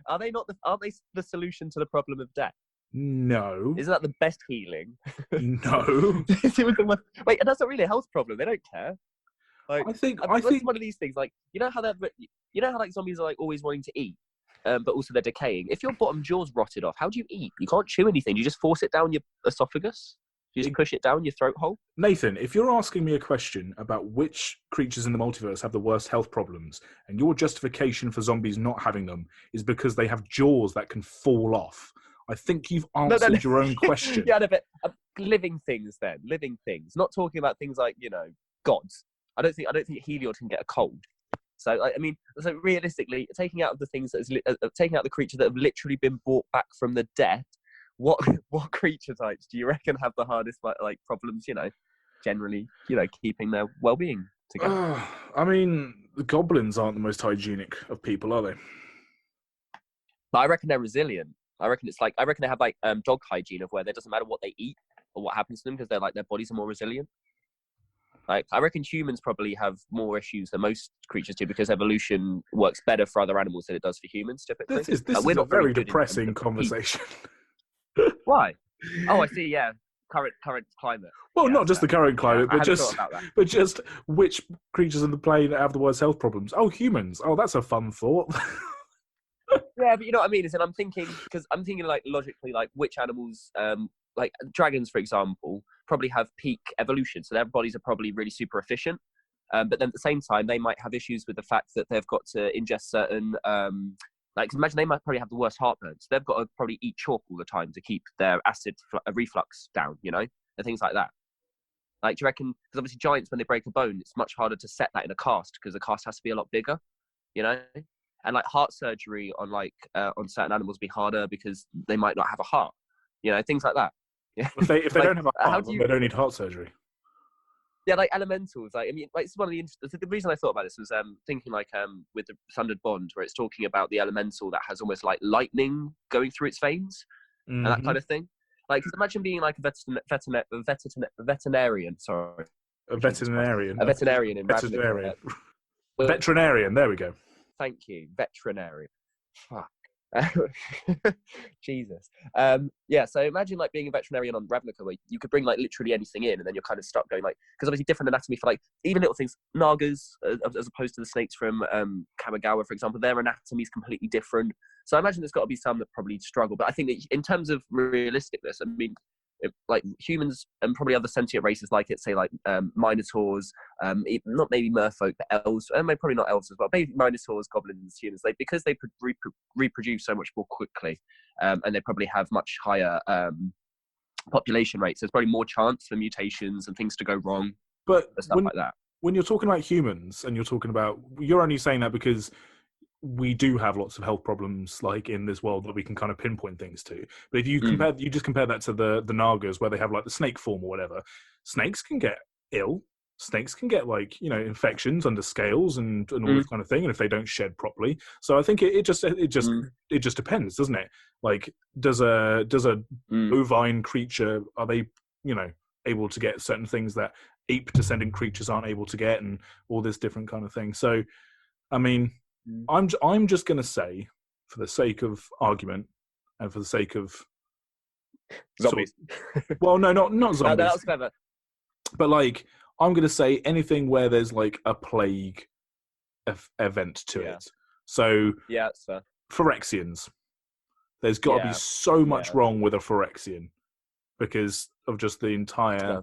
Aren't they the solution to the problem of death? No. Isn't that the best healing? No. Wait, and that's not really a health problem. They don't care. Like, I think one of these things, like, you know how like zombies are like always wanting to eat, but also they're decaying. If your bottom jaw's rotted off, how do you eat? You can't chew anything. You just force it down your esophagus. You just push it down your throat hole. Nathan, if you're asking me a question about which creatures in the multiverse have the worst health problems, and your justification for zombies not having them is because they have jaws that can fall off, I think you've answered your own question. Yeah, no, but living things then, living things. Not talking about things like, gods. I don't think Heliod can get a cold. So so realistically, taking out the things taking out the creatures that have literally been brought back from the dead. What creature types do you reckon have the hardest like problems? Generally, keeping their well-being together. The goblins aren't the most hygienic of people, are they? But I reckon they're resilient. I reckon they have like dog hygiene of where it doesn't matter what they eat or what happens to them because they're like their bodies are more resilient. Like I reckon humans probably have more issues than most creatures do because evolution works better for other animals than it does for humans. Typically, this is a very depressing conversation. Why? Oh, I see. Yeah, current climate. Well, not just the current climate, but just which creatures on the plane have the worst health problems. Oh, humans. Oh, that's a fun thought. Yeah, but you know what I mean? I'm thinking like logically, like which animals, like dragons, for example, probably have peak evolution, so their bodies are probably really super efficient. But then at the same time, they might have issues with the fact that they've got to ingest certain, imagine they might probably have the worst heartburn, so they've got to probably eat chalk all the time to keep their acid reflux down, and things like that. Like, do you reckon? Because obviously, giants when they break a bone, it's much harder to set that in a cast because the cast has to be a lot bigger, And like heart surgery on certain animals be harder because they might not have a heart, things like that. Yeah. If they don't have a heart, they don't need heart surgery. Yeah, like elementals. It's one of the reason I thought about this was thinking with the Sundered Bond, where it's talking about the elemental that has almost like lightning going through its veins and that kind of thing. Like, imagine being like a veterinarian. Sorry, a veterinarian. A veterinarian in veterinarian. Veterinarian. There we go. Thank you, veterinarian. Fuck. Jesus. So imagine like being a veterinarian on Ravnica where you could bring like literally anything in and then you're kind of stuck going like, because obviously different anatomy for like even little things, nagas as opposed to the snakes from Kamigawa, for example, their anatomy is completely different. So I imagine there's got to be some that probably struggle, but I think that in terms of realisticness, like humans and probably other sentient races like it, say like minotaurs, not maybe merfolk, but elves, and maybe probably not elves as well, maybe minotaurs, goblins, humans, because they reproduce so much more quickly, and they probably have much higher population rates. There's probably more chance for mutations and things to go wrong, but stuff like that. When you're talking about humans and you're only saying that because we do have lots of health problems like in this world that we can kind of pinpoint things to. But if you compare that to the Nagas where they have like the snake form or whatever, snakes can get ill. Snakes can get like, infections under scales and all this kind of thing. And if they don't shed properly. So I think it just depends, doesn't it? Like, does a bovine creature, are they, able to get certain things that ape descendant creatures aren't able to get and all this different kind of thing. So, I'm just going to say, for the sake of argument and for the sake of zombies. Well, no, not zombies. No, that was clever. But like, I'm going to say anything where there's like a plague event to it. So yeah, that's fair. Phyrexians. There's got to be so much wrong with a Phyrexian because of just the entire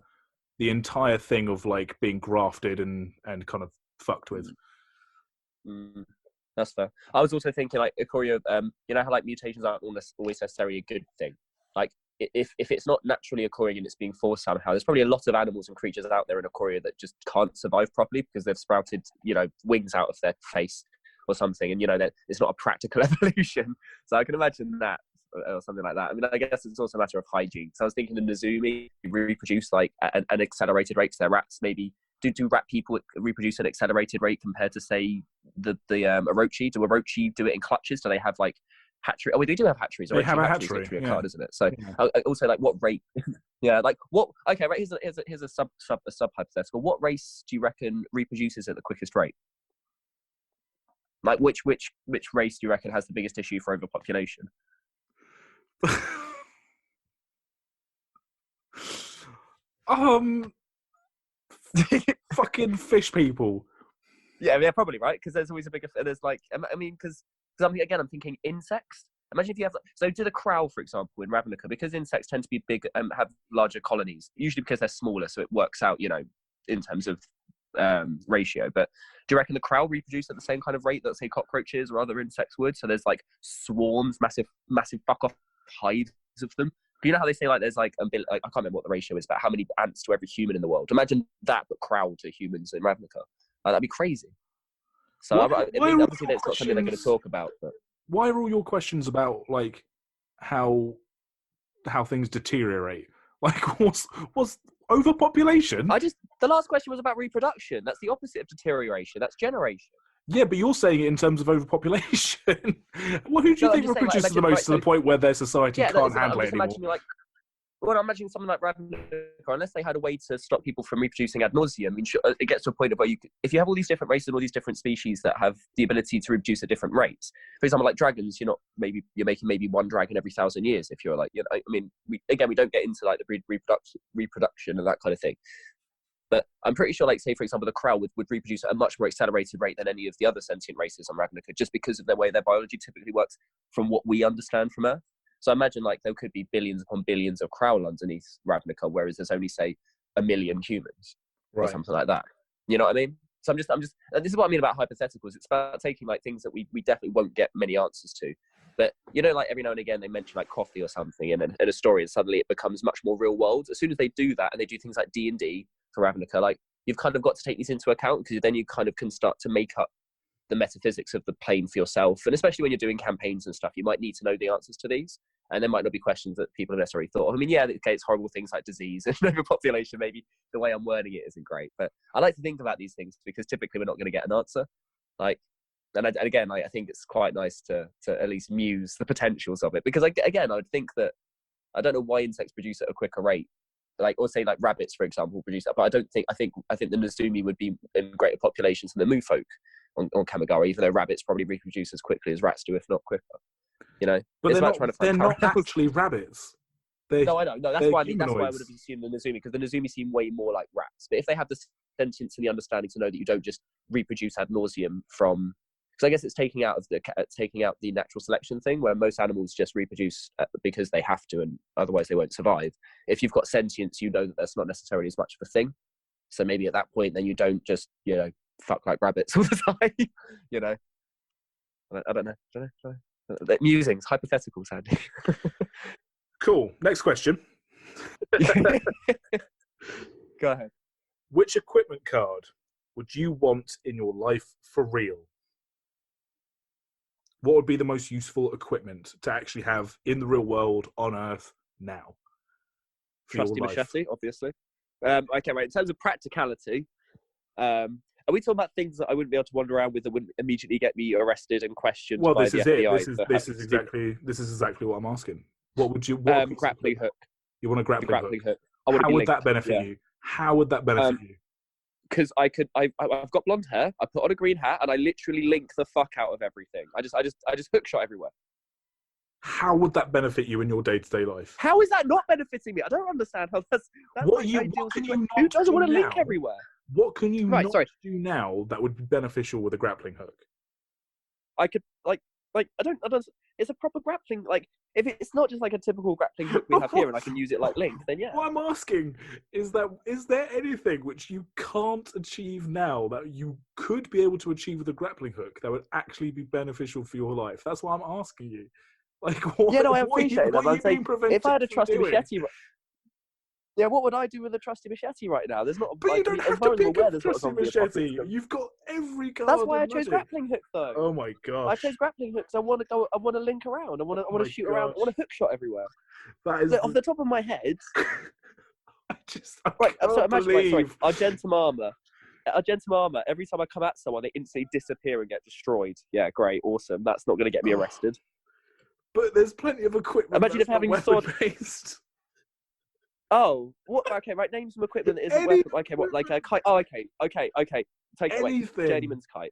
thing of like being grafted and kind of fucked with. That's fair. I was also thinking like Ikoria, how like mutations aren't always necessarily a good thing. Like if it's not naturally occurring and it's being forced somehow, there's probably a lot of animals and creatures out there in Ikoria that just can't survive properly because they've sprouted, wings out of their face or something, and that it's not a practical evolution. So I can imagine that or something like that. I guess it's also a matter of hygiene. So I was thinking the Nezumi reproduce like an accelerated rate. So their rats maybe. Do rat people reproduce at an accelerated rate compared to, say, the Orochi? Do Orochi do it in clutches? Do they have, like, hatchery? Oh, they do have hatcheries. They have a hatchery, a card, isn't it? So, also, like, what rate? Yeah, like, what... Okay, right, here's a sub-hypothetical. What race do you reckon reproduces at the quickest rate? Like, which race do you reckon has the biggest issue for overpopulation? Fucking fish people. Yeah, probably right because there's always a bigger. There's like, because I'm thinking insects. Imagine if you have, so do the crow, for example, in Ravnica, because insects tend to be big and have larger colonies, usually because they're smaller, so it works out, in terms of ratio. But do you reckon the crow reproduce at the same kind of rate that, say, cockroaches or other insects would? So there's like swarms, massive fuck off hives of them. You know how they say like there's like I can't remember what the ratio is, but how many ants to every human in the world? Imagine that, but crow to humans in Ravnica. That'd be crazy. So I mean, obviously that's not something they're going to talk about. But why are all your questions about like how things deteriorate? Like what's overpopulation? The last question was about reproduction. That's the opposite of deterioration. That's generation. Yeah, but you're saying it in terms of overpopulation. Well, who do you think reproduces the most to the point where their society can't handle it anymore? I'm imagining something like Ravnica, unless they had a way to stop people from reproducing ad nauseum. I mean, it gets to a point of where if you have all these different races and all these different species that have the ability to reproduce at different rates. For example, like dragons, you're making maybe one dragon every 1,000 years. If you're like, I mean, we don't get into like the reproduction and that kind of thing. But I'm pretty sure, like, say, for example, the crow would reproduce at a much more accelerated rate than any of the other sentient races on Ravnica, just because of the way their biology typically works from what we understand from Earth. So I imagine, like, there could be billions upon billions of crow underneath Ravnica, whereas there's only, say, 1 million humans or something like that. You know what I mean? So I'm just, and this is what I mean about hypotheticals. It's about taking, like, things that we definitely won't get many answers to. But, like, every now and again, they mention, like, coffee or something in a story, and suddenly it becomes much more real world. As soon as they do that, and they do things like D&D for Ravnica, like, you've kind of got to take these into account, because then you kind of can start to make up the metaphysics of the plane for yourself. And especially when you're doing campaigns and stuff, you might need to know the answers to these. And there might not be questions that people have necessarily thought of. I mean, yeah, okay, it's horrible things like disease and overpopulation. Maybe the way I'm wording it isn't great. But I like to think about these things because typically we're not going to get an answer. Like, and again, I think it's quite nice to at least muse the potentials of it. Because, again, I would think that, I don't know why insects produce at a quicker rate. Like, or say like rabbits, for example, produce that. But I think the Nezumi would be in greater populations than the Moo folk on Kamigawa, even though rabbits probably reproduce as quickly as rats do, if not quicker. But they're not actually rabbits. No, I know. No, that's why I mean. That's why I would have assumed the Nezumi, because the Nezumi seem way more like rats. But if they have the sentience and the understanding to know that you don't just reproduce ad nauseum from, because I guess it's taking out the natural selection thing, where most animals just reproduce because they have to, and otherwise they won't survive. If you've got sentience, you know that that's not necessarily as much of a thing. So maybe at that point, then you don't just fuck like rabbits all the time. I don't know. Musings, hypotheticals, Andy. Cool. Next question. Go ahead. Which equipment card would you want in your life for real? What would be the most useful equipment to actually have in the real world on Earth now? Trusty machete, obviously. Okay, right. In terms of practicality, are we talking about things that I wouldn't be able to wander around with that wouldn't immediately get me arrested and questioned by the FBI? This is exactly what I'm asking. What would you? Grappling hook. You want a grappling hook? How would that benefit you? How would that benefit you? Because I've got blonde hair. I put on a green hat, and I literally link the fuck out of everything. I just hook shot everywhere. How would that benefit you in your day-to-day life? How is that not benefiting me? I don't understand how that's what can you who doesn't want to link everywhere? What can you not do now that would be beneficial with a grappling hook? I could like I don't. It's a proper grappling. Like, if it's not just like a typical grappling hook we have here, and I can use it like link, then yeah. What I'm asking is there anything which you can't achieve now that you could be able to achieve with a grappling hook that would actually be beneficial for your life? That's why I'm asking you. Like, what? Yeah, no, I appreciate that. I'm saying, if I had a trusty machete. Yeah, what would I do with a trusty machete right now? There's not. But you don't have to pick a trusty machete. You've got every card. That's why I chose grappling hook, though. Oh my gosh! I chose grappling hooks. I want to go. I want to link around. I want to shoot around. I want to hook shot everywhere. That is off the top of my head. I so imagine, Argentum armor. Argentum armor. Every time I come at someone, they instantly disappear and get destroyed. Yeah, great, awesome. That's not going to get me arrested. But there's plenty of equipment. Imagine if having sword based. Oh, what? Okay, right. Name some equipment that isn't weapon. Okay, what? Like a kite? Oh, okay. Take it away. Journeyman's kite.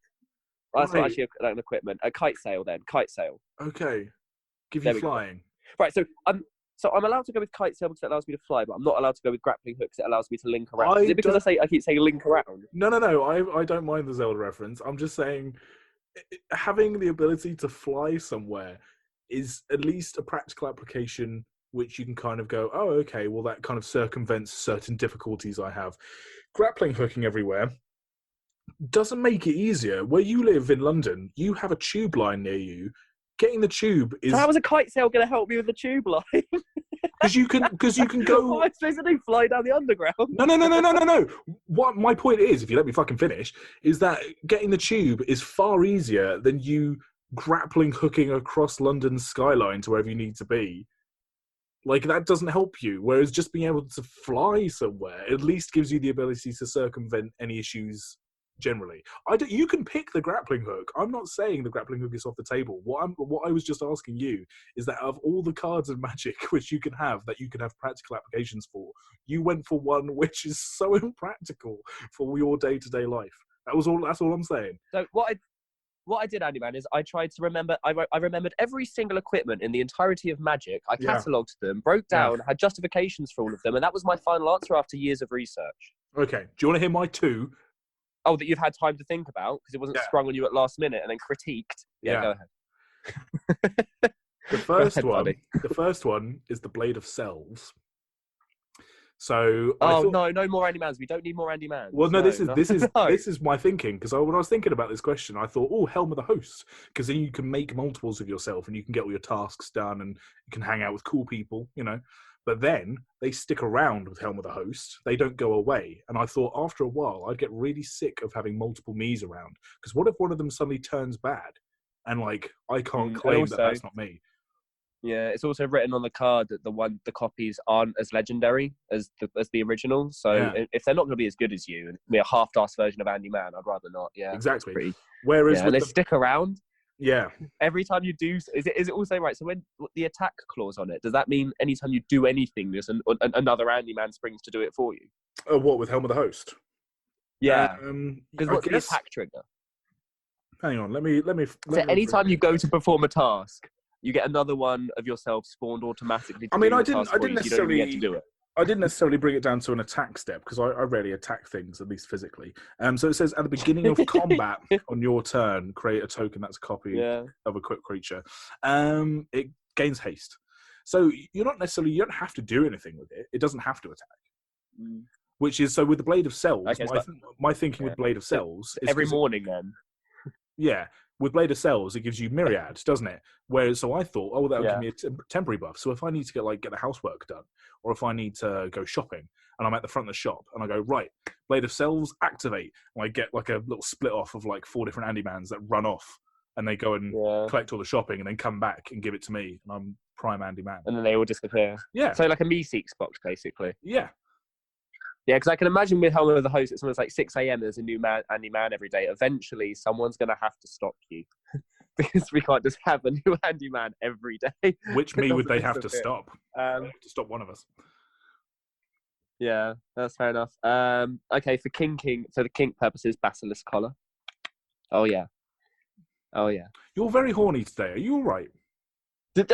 That's not actually an equipment. A kite sail, then. Kite sail. Okay. Give you flying. Right. So I'm allowed to go with kite sail because it allows me to fly, but I'm not allowed to go with grappling hooks. It allows me to link around. Is it because I keep saying link around? No. I don't mind the Zelda reference. I'm just saying, having the ability to fly somewhere is at least a practical application which you can kind of go, oh, okay, well, that kind of circumvents certain difficulties I have. Grappling hooking everywhere doesn't make it easier. Where you live in London, you have a tube line near you. Getting the tube is... So how is a kite sail going to help me with the tube line? Because you can go... What am I supposed to do? Fly down the underground? No. What my point is, if you let me fucking finish, is that getting the tube is far easier than you grappling hooking across London's skyline to wherever you need to be. Like, that doesn't help you. Whereas just being able to fly somewhere at least gives you the ability to circumvent any issues generally. You can pick the grappling hook. I'm not saying the grappling hook is off the table. What I was just asking you is that of all the cards of Magic which you can have practical applications for, you went for one which is so impractical for your day-to-day life. That's all I'm saying. So what I did, Andy Man, is I tried to remember. I remembered every single equipment in the entirety of Magic. I catalogued them, broke down, had justifications for all of them, and that was my final answer after years of research. Okay. Do you want to hear my two? Oh, that you've had time to think about because it wasn't sprung on you at last minute and then critiqued. Yeah. Go ahead. The first one is the Blade of Selves. So no more Andy Mans. We don't need more Andy Mans. Well, no, this is my thinking, because when I was thinking about this question, I thought, oh, Helm of the Host, because then you can make multiples of yourself and you can get all your tasks done and you can hang out with cool people, you know. But then they stick around with Helm of the Host. They don't go away. And I thought after a while, I'd get really sick of having multiple me's around, because what if one of them suddenly turns bad and like I can't claim that that's not me. Yeah, it's also written on the card that the copies aren't as legendary as the original. So if they're not going to be as good as you and be a half-assed version of Andy Man, I'd rather not. Yeah, exactly. Whereas they stick around. Yeah. Every time you do, is it also right? So when the attack clause on it, does that mean anytime you do anything, there's another Andy Man springs to do it for you? What, with Helm of the Host? Yeah. Because what's the attack trigger? Hang on, let me. So anytime you go to perform a task, you get another one of yourself spawned automatically. I didn't necessarily get to do it. I didn't necessarily bring it down to an attack step, because I rarely attack things, at least physically. So it says at the beginning of combat on your turn, create a token that's a copy of a quick creature. It gains haste. So you don't have to do anything with it. It doesn't have to attack. Which is, so with the Blade of Selves, my thinking with Blade of Selves is every morning then. Yeah. With Blade of Cells, it gives you Myriad, doesn't it? Whereas, so I thought, that'll give me a temporary buff. So if I need to get the housework done, or if I need to go shopping, and I'm at the front of the shop, and I go, right, Blade of Cells, activate, and I get like a little split off of like 4 different Andymans that run off, and they go and collect all the shopping, and then come back and give it to me, and I'm Prime Andy Man. And then they all disappear. Yeah. So like a Me-Seeks box, basically. Yeah. Yeah, because I can imagine with Helm of the Host, it's almost like 6 a.m. There's a new Andy Man every day. Eventually, someone's going to have to stop you because we can't just have a new Andy Man every day. Which me would they have to stop? They have to stop one of us. Yeah, that's fair enough. Okay, for the kink purposes, Basilisk Collar. Oh yeah. You're very horny today. Are you all right?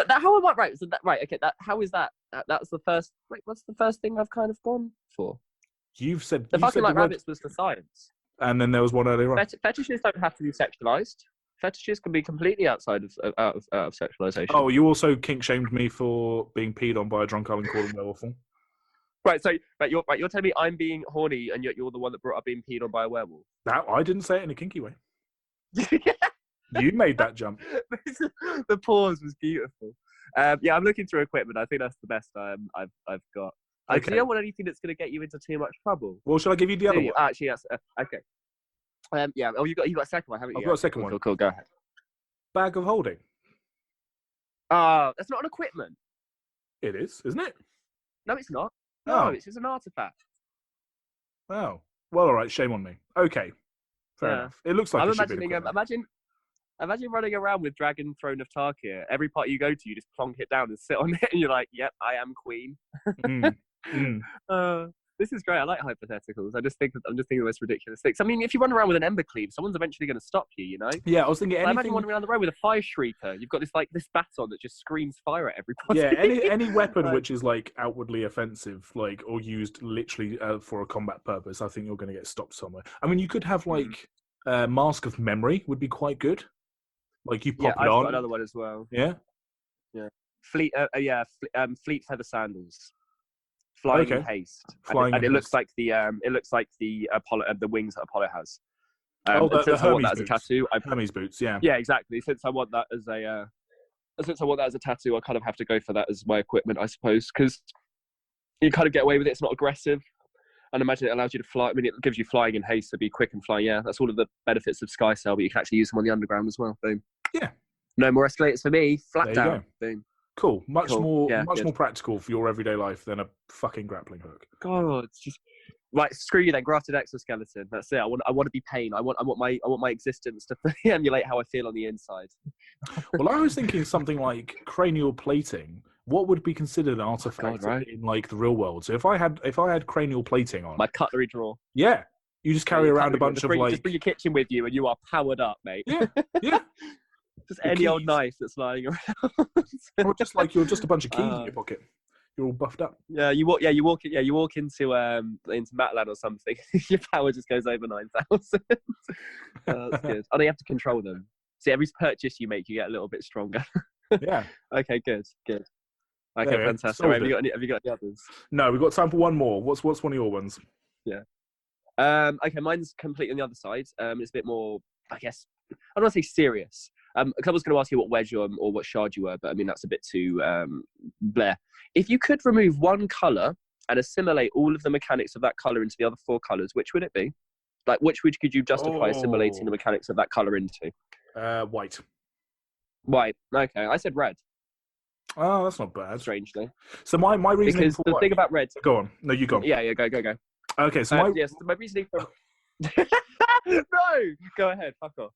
How am I right? So right. Okay. How is that? That's the first. Wait, what's the first thing I've kind of gone for? You've said the fucking like rabbits was for science, and then there was one earlier on. Fetishes don't have to be sexualized. Fetishes can be completely outside of sexualization. Oh, you also kink shamed me for being peed on by a drunk Alan Corden werewolf. Right. So, you're telling me I'm being horny, and you're the one that brought up being peed on by a werewolf. That I didn't say it in a kinky way. You made that jump. The pause was beautiful. I'm looking through equipment. I think that's the best I've got. Okay. Do you don't want anything that's going to get you into too much trouble? Well, shall I give you the other one? Actually, yes. Okay. Oh, you got a second one, haven't you? I've got a second one. Cool. Go ahead. Bag of holding. That's not an equipment. It is, isn't it? No, it's not. No, it's just an artifact. Oh, well, all right. Shame on me. Okay, fair enough. It looks like I'm it should imagining. Be Imagine running around with Dragon Throne of Tarkir. Every part you go to, you just plonk it down and sit on it, and you're like, "Yep, I am queen." This is great. I like hypotheticals. I'm just thinking of the most ridiculous things. I mean, if you run around with an ember cleave, someone's eventually going to stop you. You know? Yeah, I was thinking. I imagine running around the road with a fire shrieker. You've got this baton that just screams fire at everybody. Yeah, any weapon which is like outwardly offensive, like or used literally for a combat purpose, I think you're going to get stopped somewhere. I mean, you could have like Mask of Memory would be quite good. Like you pop it on. I've got another one as well. Yeah. Yeah. Fleet feather sandals. Flying in haste. Flying and in it looks haste. like the Apollo, the wings that Apollo has. Oh, And the since I want Hermes that as a boots. tattoo, Hermes boots, yeah. yeah, exactly. Since I want that as a tattoo, I kind of have to go for that as my equipment, I suppose, because you kind of get away with it. It's not aggressive, and imagine it allows you to fly. I mean, it gives you flying in haste to be quick and fly. Yeah, that's all of the benefits of Sky Sail, but you can actually use them on the underground as well. Boom. Yeah. No more escalators for me. Flat There you down. go. Boom. Cool. Much more practical for your everyday life than a fucking grappling hook. God, it's just right. Screw you then. Grafted exoskeleton. That's it. I want to be pain. I want my existence to emulate how I feel on the inside. Well, I was thinking something like cranial plating. What would be considered an artifact in like the real world? So if I had cranial plating on my cutlery drawer. Yeah. You just carry around a bunch of just bring your kitchen with you and you are powered up, mate. Yeah. Yeah. Just any old knife that's lying around. Or just like you're just a bunch of keys in your pocket. You're all buffed up. Yeah, you walk into Matland or something. Your power just goes over 9,000. That's good. Oh, you have to control them. See, every purchase you make, you get a little bit stronger. Yeah. Okay, good. Okay, fantastic. Right, have you got any others? No, we've got time for one more. What's one of your ones? Yeah. Okay, mine's completely on the other side. It's a bit more, I guess, I don't want to say serious. I was going to ask you what wedge or what shard you were, but I mean, that's a bit too bleh. If you could remove one colour and assimilate all of the mechanics of that colour into the other 4 colours, which would it be? Like, which could you justify assimilating the mechanics of that colour into? White. White. Okay, I said red. Oh, that's not bad. Strangely. So my reasoning because the thing about red... Go on. No, you go on. Yeah, go. Okay, so my reasoning for... No! Go ahead, fuck off.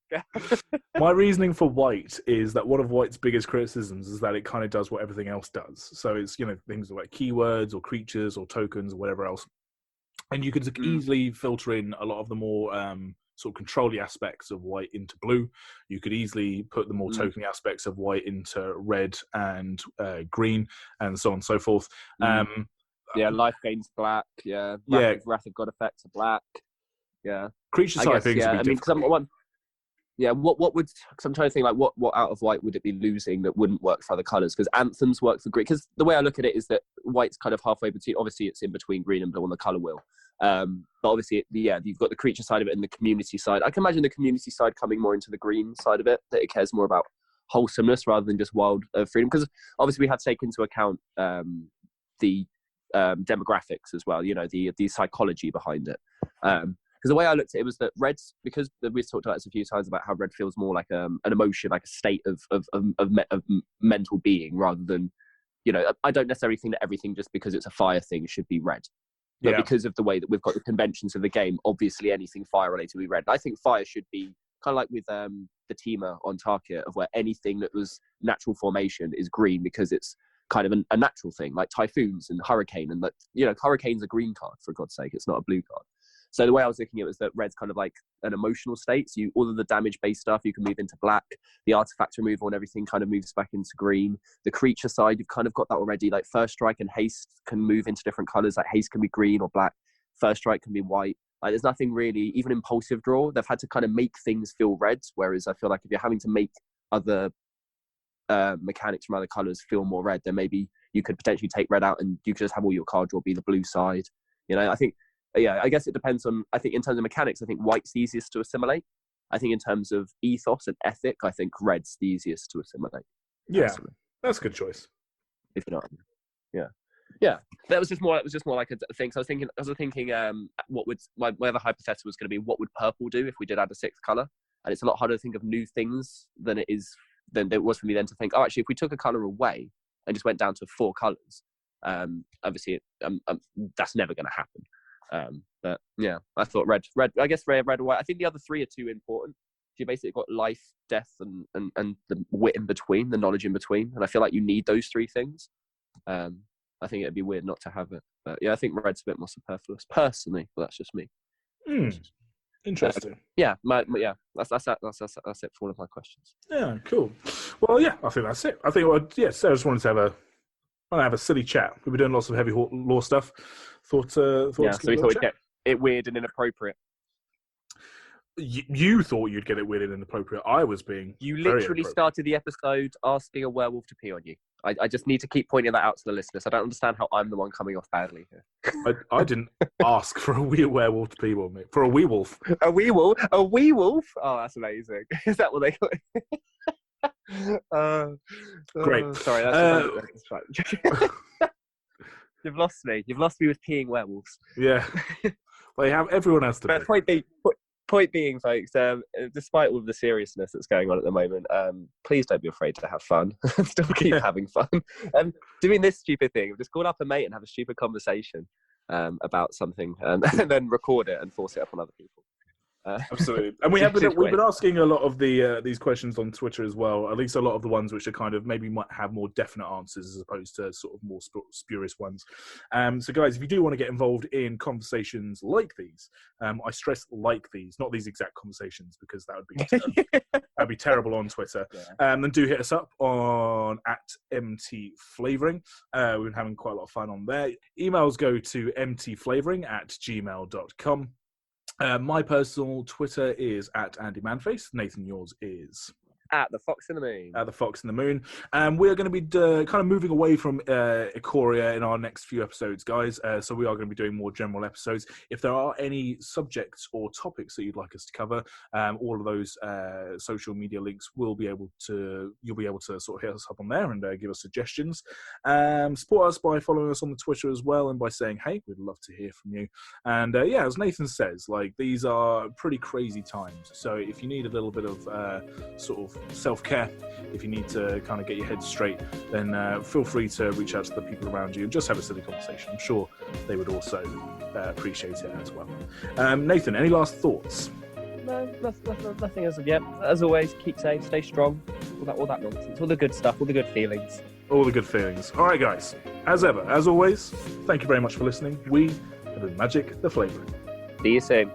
My reasoning for white is that one of white's biggest criticisms is that it kind of does what everything else does. So it's, things like keywords or creatures or tokens or whatever else. And you could easily filter in a lot of the more sort of control-y aspects of white into blue. You could easily put the more token aspects of white into red and green and so on and so forth. Life gains black. Yeah. Wrath of God effects are black. Yeah. Creature side things would be difficult. What would... Because I'm trying to think, like, what out of white would it be losing that wouldn't work for other colours? Because anthems work for green. Because the way I look at it is that white's kind of halfway between... Obviously, it's in between green and blue on the colour wheel. But obviously, you've got the creature side of it and the community side. I can imagine the community side coming more into the green side of it, that it cares more about wholesomeness rather than just wild freedom. Because obviously, we had to take into account the demographics as well, the psychology behind it. Because the way I looked at it was that red's, because we've talked about this a few times about how red feels more like an emotion, like a state of mental being, rather than, I don't necessarily think that everything just because it's a fire thing should be red. But because of the way that we've got the conventions of the game, obviously anything fire related will be red. And I think fire should be kind of like with the Teamer on Tarkir, of where anything that was natural formation is green because it's kind of a natural thing, like typhoons and hurricane, and hurricane's a green card, for God's sake, it's not a blue card. So the way I was looking at it was that red's kind of like an emotional state. So all of the damage-based stuff, you can move into black. The artifact removal and everything kind of moves back into green. The creature side, you've kind of got that already. Like First Strike and Haste can move into different colours. Like Haste can be green or black. First Strike can be white. Like there's nothing really, even Impulsive Draw, they've had to kind of make things feel red. Whereas I feel like if you're having to make other mechanics from other colours feel more red, then maybe you could potentially take red out and you could just have all your card draw be the blue side. I think... Yeah, I guess it depends on... I think in terms of mechanics, I think white's the easiest to assimilate. I think in terms of ethos and ethic, I think red's the easiest to assimilate. Yeah, personally. That's a good choice. If you know what I mean. Yeah. That was just more like a thing. So I was thinking, where the hypothetical was going to be, what would purple do if we did add a 6th colour? And it's a lot harder to think of new things than it was for me then to think, actually, if we took a colour away and just went down to 4 colours, obviously that's never going to happen. But yeah, I thought red, I guess red and white. I think the other 3 are too important. You basically got life, death, and the wit in between, the knowledge in between. And I feel like you need those 3 things. I think it'd be weird not to have it. But yeah, I think red's a bit more superfluous, personally. But that's just me. Interesting. That's it for all of my questions. Yeah, cool. Well, yeah, I think that's it. I think, Sarah just wanted to have a silly chat. We were doing lots of heavy law stuff. So we thought we'd get it weird and inappropriate. You thought you'd get it weird and inappropriate. I was being You very literally inappropriate. started the episode asking a werewolf to pee on you. I just need to keep pointing that out to the listeners. I don't understand how I'm the one coming off badly here. I didn't ask for a wee werewolf to pee on me. For a wee wolf. A wee wolf? A wee wolf? Oh, that's amazing. Is that what they call it? Great. Sorry, that's fine. You've lost me. You've lost me with peeing werewolves. Yeah. Everyone has to But point being, folks, despite all of the seriousness that's going on at the moment, please don't be afraid to have fun. Still keep having fun. Doing this stupid thing, just call up a mate and have a stupid conversation about something, and then record it and force it up on other people. Absolutely. And we've been asking a lot of these questions on Twitter as well, at least a lot of the ones which are kind of maybe might have more definite answers as opposed to sort of more spurious ones. So guys, if you do want to get involved in conversations like these, I stress like these, not these exact conversations, because that would be terrible. That'd be terrible on Twitter. Yeah. Then do hit us up on @mtflavouring. We've been having quite a lot of fun on there. Emails go to mtflavouring@gmail.com. My personal Twitter is @AndyManface. Nathan, yours is? At the Fox in the Moon. At the Fox in the Moon. We're going to be kind of moving away from Ikoria in our next few episodes, guys. So we are going to be doing more general episodes. If there are any subjects or topics that you'd like us to cover, all of those social media links you'll be able to sort of hit us up on there and give us suggestions. Support us by following us on the Twitter as well and by saying, hey, we'd love to hear from you. And yeah, as Nathan says, like, these are pretty crazy times. So if you need a little bit of sort of self-care, if you need to kind of get your head straight, then feel free to reach out to the people around you and just have a silly conversation. I'm sure they would also appreciate it as well. Nathan, any last thoughts? No, nothing as of yet. As always, keep safe, stay strong, all that nonsense, all the good stuff, all the good feelings. All the good feelings. All right, guys. As ever, as always, thank you very much for listening. We have been Magic the Flavouring. See you soon.